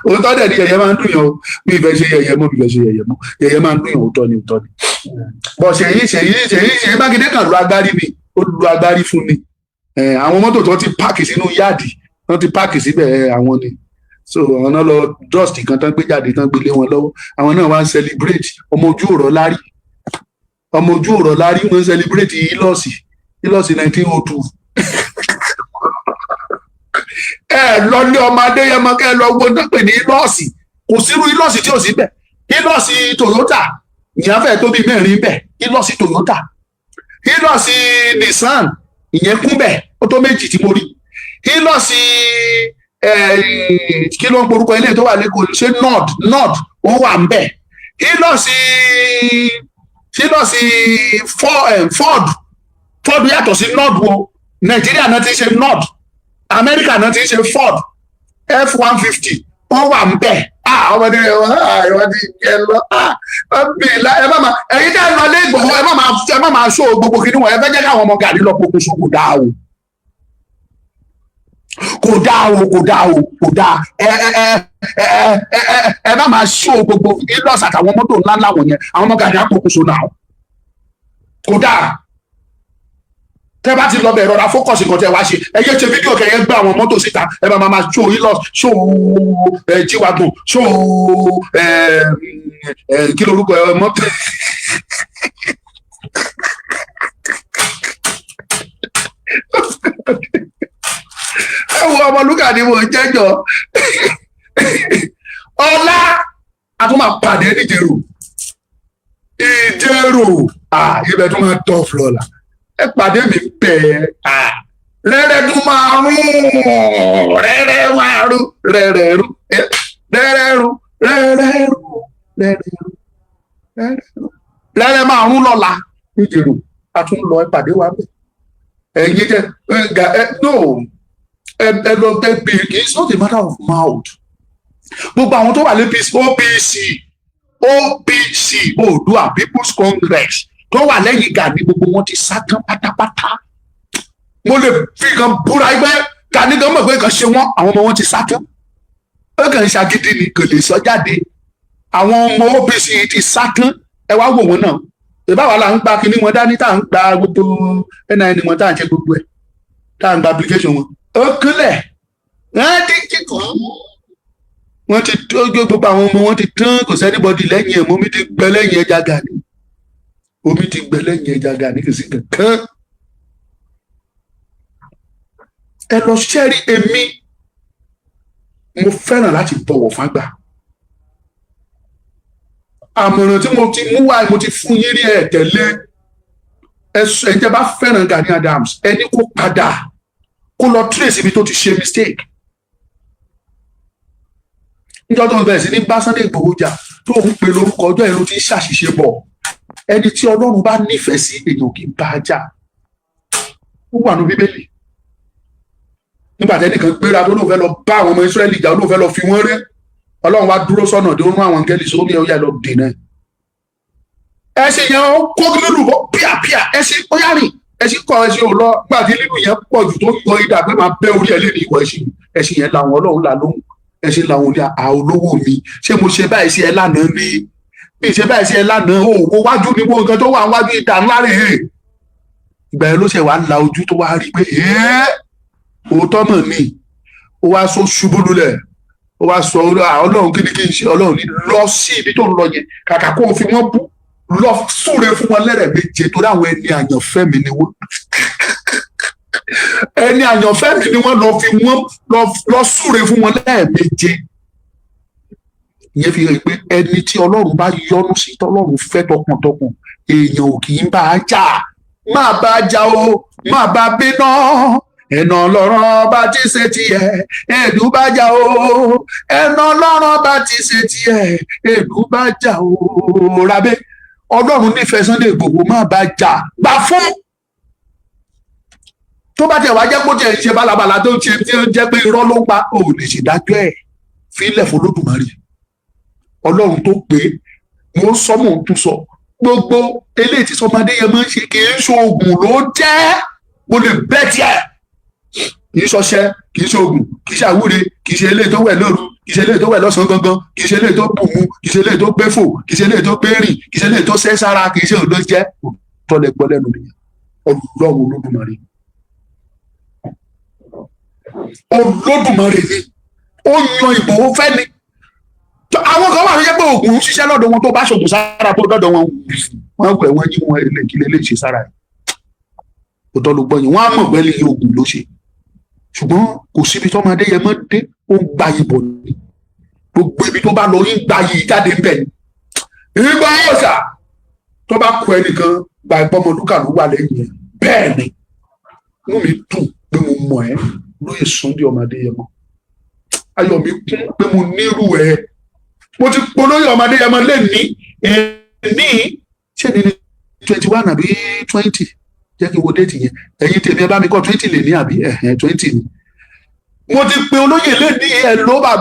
òótọ́ dẹ̀ ni yẹ̀yẹ́ máa ń dùn yàn o, bí ìfẹ́ ṣe yẹ̀yẹ́ mọ́, bí ìfẹ́ ṣe yẹ̀yẹ́ mọ́, yẹ̀yẹ́ máa ń dùn yàn, òótọ́ ni. Bọ̀ Ṣèyí Mákindé kan lu agbárí mi, ó lu agbárí fún mi. Àwọn mọ́tò tó ti páàkì sínú yáàdì, wọ́n ti páàkì síbẹ̀ àwọn ni. So àwọn náà lọ dust kan tán gbé jáde tán gbé lé wọn lọ́wọ́, àwọn náà wá ń celebrate ọmọ ojú ọ̀rọ̀ lárí wọ́n ń celebrate ìlọ́sì 1902. Lọlé ọmọ Adéyẹmọ kẹ lọ wo náà pè ní ìlọ́sì, kò sírú ìlọ́sì tí ò sí bẹ̀. Ìlọ́sì Toyota ìyẹn fẹ́ tó bí mẹ́rin bẹ̀, ìlọ́sì Toyota, ìlọ́sì Nissan ìyẹn kún bẹ̀, ó tó méjì tí mo rí. Ìlọ́sì kí ló ń porúkọ ilé tó wà lẹ́kọ̀ọ́ ṣé nord ó wà ń bẹ̀. Ìlọ́sì Ford yàtọ̀ sí nord wo, Nàìjíríà náà ti ṣe nord, Amẹ́ríkà náà ti ṣe Ford F-150 wọ́n wà ń bẹ̀. Ọmọdé wọ́n ti jẹ lọ. Ẹ̀yin tẹ́ ẹ lọ lé Ìgbòho ẹ má máa ṣó gbogbo kìíní wọn, ẹ fẹ́ jẹ́ káwọn ọmọ Gàrí lọ pokùnso, kò dáa o. Ẹ má máa ṣó gbogbo ìlọsà àtàwọn mọ́tò ńláńlá wọ̀nyẹn, àwọn ọmọ Gàrí á pokùnso náà, kò dáa. Tẹ́ bá ti lọ bẹ̀ rọra fókọ̀sì kan tẹ́ wá ṣe, ẹ yé ṣe fídíò kẹyẹ gbé àwọn mọ́tò síta, ẹ bá máa ṣó Hilux, ṣó G-Wagon, ṣó kí lorúkọ mọ́tò. Ẹ wo Ọmọlúkà ni mo jẹ́jọ́. Ọlá a tún máa pàdé níjẹ̀rò, ibẹ̀ tún máa tọ́ flọ́la. Ẹ pàdé mi bẹ́ẹ̀, rẹ́rẹ́ tún máa rún, rẹ́rẹ́ máa rún lọ́la níjẹ̀rò, a tún lọ ẹ pàdé wa bẹ́ẹ̀. Ẹ̀yin jẹ́ ẹ lọ bẹ́ẹ̀ bí, it's not a matter of mouth. Gbogbo àwọn tó wà ní OPC Oòduà People's Congress tó wà lẹ́yìn Gani, gbogbo wọn ti sá tán pátápátá. Mo lè fi kan búra ẹgbẹ́ Gani gan mọ̀ pé kan ṣe wọ́n, àwọn ọmọ wọn ti sá tán. Ó kàn ń ṣagídí ni, kò lè sọ jáde. Àwọn ọmọ OPC ti sá tán, ẹ wá wò wọ́n náà. Ìbáwá la ń gba kinní wọn dání, tá à ń gba gbogbo NIN wọn, tá à ń ṣe gbogbo ẹ̀, tá à ń gba application wọn. Ó kílẹ̀ wọ́n ti tó gbogbo àwọn ọmọ wọn ti tán, kò sẹ́nibọ́dì lẹ́yìn ẹ̀, omi ti gbẹ lẹ́yìn ẹja Gani, omi ti gbẹ lẹ́yìn ẹja Gani, kò sí kankan. Ẹ lọ ṣẹ́rí, èmi mo fẹ́ràn láti bọ̀wọ̀ fágbà. Àmọ̀ràn tí mo ti mú wá, mo ti fún yín rí ẹ̀ tẹ̀lé. Ẹ̀jẹ̀ bá fẹ́ràn Gani Adams, ẹni kó padà kó lọ trace ibi tó ti ṣe mistake. Níjọ́ tó ń bẹ̀rẹ̀ sí ní bá Sunday Igboho jà, tó ń pe lórúkọ ọjọ́ ìlú tí ń ṣàṣìṣe bọ̀. Ẹni tí Ọlọ́run bá nífẹ̀ẹ́ sí èèyàn kì í bá a jà. Ó wà ní Bíbélì. Nígbà tí ẹnìkan gbéra tó lóun fẹ́ lọ bá àwọn ọmọ Ísírẹ́lì jà, lóun fẹ́ lọ fi wọ́n rẹ́, Ọlọ́run wá dúró sọ́nà tó ń rún àwọn áńgẹ́lì sórí ọ̀yà lọ dènà. Ẹṣin yẹn ó kó lílù bọ́ píàpíà, ẹṣin ó yá rìn, ẹṣin kọ ẹṣin ò lọ, gbàdí lílù yẹn pọ̀ jù tó yọ ìdá pé máa bẹ́ orí ẹ̀ lé ní ìwọ̀ ẹṣin yẹn làwọn Ọlọ́run là lóhùn. Ẹṣin làwọn olè olówó mi, ṣé mo ṣe báyìí sí ẹ lánàá ní, bí ṣe báyìí sí ẹ lánàá, owó wájú ni wọ́n nǹkan tó wà wájú ìdá ńlá rẹ̀. Ìgbà yẹn ló ṣe wá la ojú tó wá rí pé òótọ́ mọ̀ ni, ó wá sọ ṣubú lulẹ̀, ó wá sọ Ọlọ́run kí ni kí n ṣe, Ọlọ́run ní lọ sí ibi tó ń lọ yẹn, kàkà kó o fi wọ́n bú, lọ súre fún wọn lẹ́rẹ̀ẹ́méje torí àwọn ẹni àyànfẹ́ mi ni wọ́n. Ẹni àyànfẹ́ mi ni wọ́n lọ súre fún wọn lẹ́ẹ̀méje. Ìyẹn fi hàn pé ẹni tí Ọlọ́run bá yọ́nú sí, tọ́lọ́run fẹ́ tọkàntọkàn, èèyàn ò kì í bá a jà. má bá jà o má bá bínú ẹ̀nà ọlọ́run bá ti ṣe tiẹ̀ èdú bá jà o ẹ̀nà ọlọ́run bá ti ṣe tiẹ̀ èdú bá jà o rábẹ́ ọlọ́run nífẹ̀ẹ́ Sunday Igboho má bá jà gbà fún tó bá tẹ̀ wá jẹ́ kó tẹ̀ ṣe bálabàlà tó ṣe tí ó jẹ́ pé irọ́ ló ń pa ò lè ṣèdájọ́ ẹ̀ fílẹ̀ fún Olódùmarè ọlọ́run tó pé mo ń sọ mò ń tún sọ gbogbo eléyìí tí sọmọdé yẹn máa ń ṣe kì í ṣe oògùn ló jẹ́ mo lè bẹ́ tiẹ̀ kì í ṣọṣẹ kì í ṣe oògùn kì í ṣe àwúre kì í ṣe eléyìí tó wẹ̀ lóru kì í ṣe eléyìí tó wẹ̀ lọ́sàn-án gangan kì í ṣe eléyìí tó bùnmu kì í ṣe eléyìí tó gbé fò kì í ṣe eléyìí tó gbé rìn kì í ṣe eléyìí tó sẹ́ sára kì í ṣe òdo jẹ́ tọ́lẹ̀ gbọ́ lẹ́nu nìyẹn ọlọ́run Olódùmarè Olódùmarè ni ó yan Ìgbòho fẹ́ ni àwọn kan wà ló jẹ́ pé oògùn ń ṣiṣẹ́ lọ́dọ̀ wọn tó bá ṣògùn sára tó dọ́dọ̀ wọn wọ́n pẹ̀ wọ́n jí wọn èlèkílẹ̀ lè ṣe sára ẹ̀ kò tọ́ ló gbọ́ yẹn wọ́n á mọ̀ pé lè oògùn ló ṣe ṣùgbọ́n kò síbi tó máa dé yẹn mọ́ dé ó ń gba ìbò ní gbogbo ibi tó bá lọ yín gba yìí jáde ń bẹ̀ ni ìgbà ọ̀sà tó bá kọ ẹnìkan gba ìpọ́nmọdúkà ló wà lẹ́yìn ẹ̀ bẹ́ẹ̀ ni inú mi dùn pé mo mọ̀ ẹ́ lóye Sunday ọmọ Adéyẹmọ ayọ̀ mi kún pé mo nírú ẹ̀ mo ti polóyè ọmọ Adéyẹmọ lè ní ṣé ní 21 àbí 20 jẹ́ kí n wo déètì yẹn ẹ̀yin tèmi ẹ bá mi kọ́ 20 lè ní àbí 20 ni mo ti pe olóyè lè ní ẹ̀ ló bá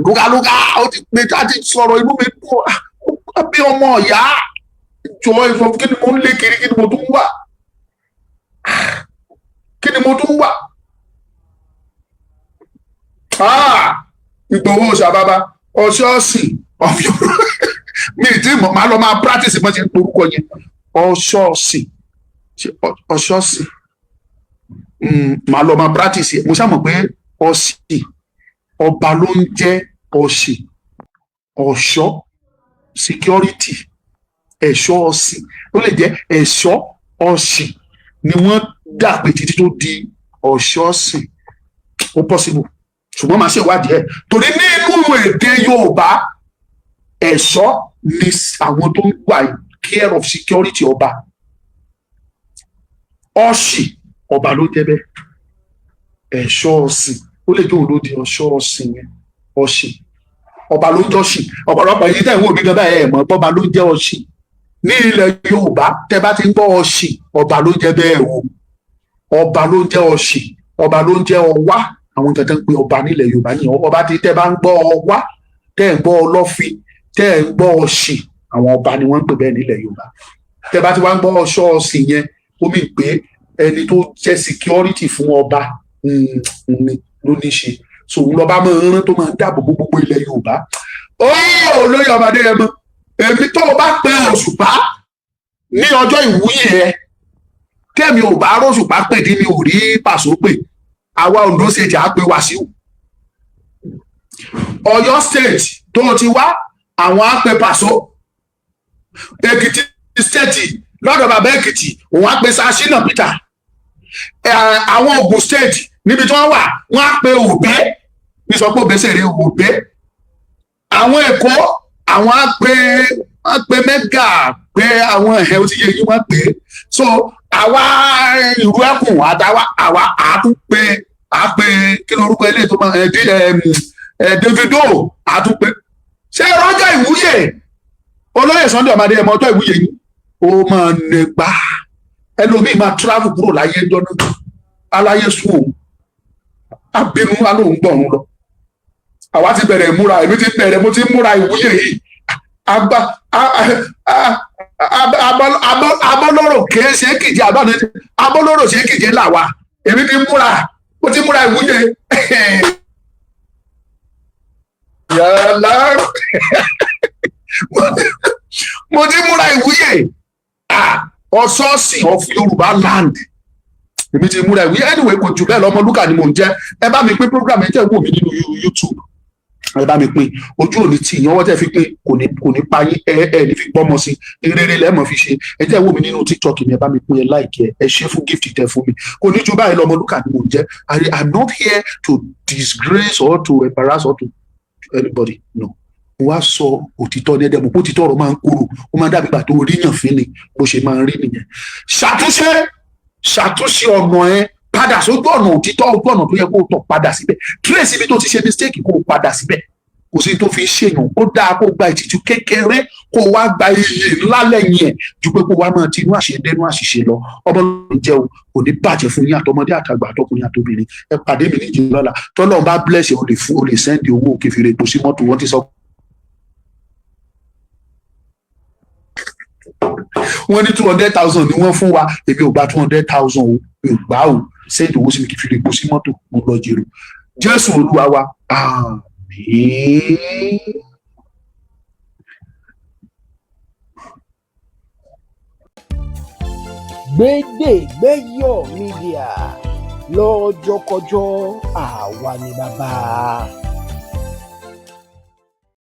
lúgálúgá ó ti pe jáde sọ̀rọ̀ inú mi dùn bí ọmọ ọ̀yá jọ̀ọ́ ìfọ kí ni mo ń lé kiri kí ni mo tún wà kí ni mo tún wà Ìgbòho ṣàbàbà ọṣọ́ọ̀sì ọ̀fíọ́ mi ì tí mo máa lọ máa practice bó ṣe ń porúkọ yẹn ọṣọ́ọ̀sì máa lọ máa practice mo ṣàmọ̀ pé ọ̀sì ọba ló ń jẹ́ ọ̀sì ọ̀ṣọ́ security ẹ̀ṣọ́ ọ̀sì ó lè jẹ́ ẹ̀ṣọ́ ọ̀sì ni wọ́n dà pé títí tó di ọ̀ṣọ́ọ̀sì ó possible ṣùgbọ́n máa ṣe ìwádìí ẹ̀ torí nínú èdè Yorùbá ẹ̀ṣọ́ ni àwọn tó ń wà care of security ọba ọ̀sì ọba ló jẹ́ bẹ́ẹ̀ ẹ̀ṣọ́ ọ̀sìn ó lè jẹ́ òun di ọ̀ṣọ́ ọ̀sìn yẹn ọ̀sì ọba ló ń jẹ́ ọ̀sì ọ̀pọ̀lọpọ̀ èyí tẹ̀ ń wò mí gan báyìí ẹ̀ mọ̀ ọba ló ń jẹ́ ọ̀sì ní ilẹ̀ Yorùbá tẹ́ bá ti ń gbọ́ ọ̀sì ọba ló jẹ́ bẹ́ẹ̀ o ọba ló ń jẹ́ ọ̀sì ọba ló ń jẹ́ ọwá àwọn nǹkan tó ń pe ọba nílẹ̀ Yorùbá ní ọba tí tẹ́ bá ń gbọ́ ọwá tẹ́ ń gbọ́ ọlọ́fin tẹ́ ń gbọ́ ọ̀sì àwọn ọba ni wọ́n ń pè bẹ́ẹ̀ nílẹ̀ Yorùbá tẹ́ bá ti wá ń gbọ́ ọ̀ṣọ́ ọ̀sìn yẹn ó mì pé ẹni tó jẹ́ security fún ọba ló ní ṣe so òun lọ́ba máa ń rán tó máa ń dáàbò bo gbogbo ilẹ̀ Yorùbá olóyè ọmọ Adéyẹmọ èmi tó o bá pe Òṣùpá ní ọjọ́ ìwúyè ẹ kẹ́mi ò bá rọ́ṣùpá pè ní mi ò rí Pàṣọ pè àwa Ondo state á pe Wàsíù Ọ̀yọ́ state tó ti wá àwọn á pe Pàṣọ Èkìtì state lọ́dọ̀ bàbá Èkìtì òun á pe Ṣínà Peter àwọn Ògùn state níbi tí wọ́n wà wọ́n á pe Òbẹ́ ní sọ pé Òbẹ́ sèré Òbẹ́ àwọn Èkó àwọn á pe mẹ́gà pé àwọn ẹ̀hẹ́ ó ti yẹ yí wọ́n pè é so àwa ìlú ẹkùn àwa àtúnpè kí lórúkọ ilé tó máa Davido àtúnpè ṣé rọ́jọ́ ìwúyè olóyè Sunday ọmọ Adéyẹmọ ọjọ́ ìwúyè yìí ó máa nípa ẹlòmíì máa travel kúrò láyé ẹjọ́ náà aláyé sùn òun abínú alóhùn gbọ̀run lọ àwa ti bẹ̀rẹ̀ ìmúra èmi ti bẹ̀rẹ̀ mo ti múra ìwúyè yìí abọ́lọ́rọ̀ kìí ṣe kìjì àbáni abọ́lọ́rọ̀ ṣe kìjì làwa èmi ti múra mo ti múra ìwúyè yàrá mo ti múra ìwúyè ọ̀ṣọ́ọ̀sì of Yorùbá land èmi ti múra ìwúyè anyway kò jù bẹ́ẹ̀ lọ Ọmọlúkà ni mò ń jẹ́ ẹ bá mi pín program ẹ tẹ́ wò mí nínú YouTube ẹ bá mi pín ojú òní tí ìyẹn wọ́n tẹ́ fi pín kò ní pa yín ẹ ní fi gbọ́mọ sí rere lẹ́mọ̀ fi ṣe ẹ tẹ́ wò mí nínú TikTok mi ẹ bá mi pín ẹ like ẹ ṣe fún gift tẹ fún mi kò ní ju báyìí lọ Ọmọlúkà ni mò ń jẹ́ I'm not here to disgrace or to embarrass or to anybody no wá sọ òtítọ́ ní ẹ̀dẹ̀mọ̀ kó òtítọ́ ọ̀rọ̀ máa ń kúrò ó máa dàbí ìgbà tó ríyàn fín ni bó ṣe máa ń rí nìyẹn. ṣàtúnṣe ọ̀nà ẹ padà sójú ọ̀nà òtítọ́ ojú ọ̀nà tó yẹ kó tọ̀ padà síbẹ̀ trace ibi tó ti ṣe mistake kó padà síbẹ̀ kò sí tó fi ṣèyàn ó dáa kó gba ìtìjú kékeré kó wá gba iyì ńlá lẹ́yìn ẹ̀ ju pé kó wá máa tinú àṣedẹnu àṣìṣe lọ ọmọ lónìí jẹ́ o kò ní bàjẹ́ fún yín àtọmọdé àtàgbà àtọkùnrin àtobìnrin ẹ pàdé mi níjì lọ́la tọ́lọ́run bá bless ẹ o lè sẹ́ndì owó òkè fèrè epo sí mọ́tò wọ́n ti sọ. wọ́n ní 200,000 ni wọ́n fún wa èmi ò gba 200,000 o mi ò gbà o sẹ́ndì owó sí mi kì í fi epo sí mọ́tò mo lọ jèrò Jésù Olúwa wa àmín. Gbédègbéyọ̀ Media lọ́jọ́kọjọ́ àwa ni bàbá.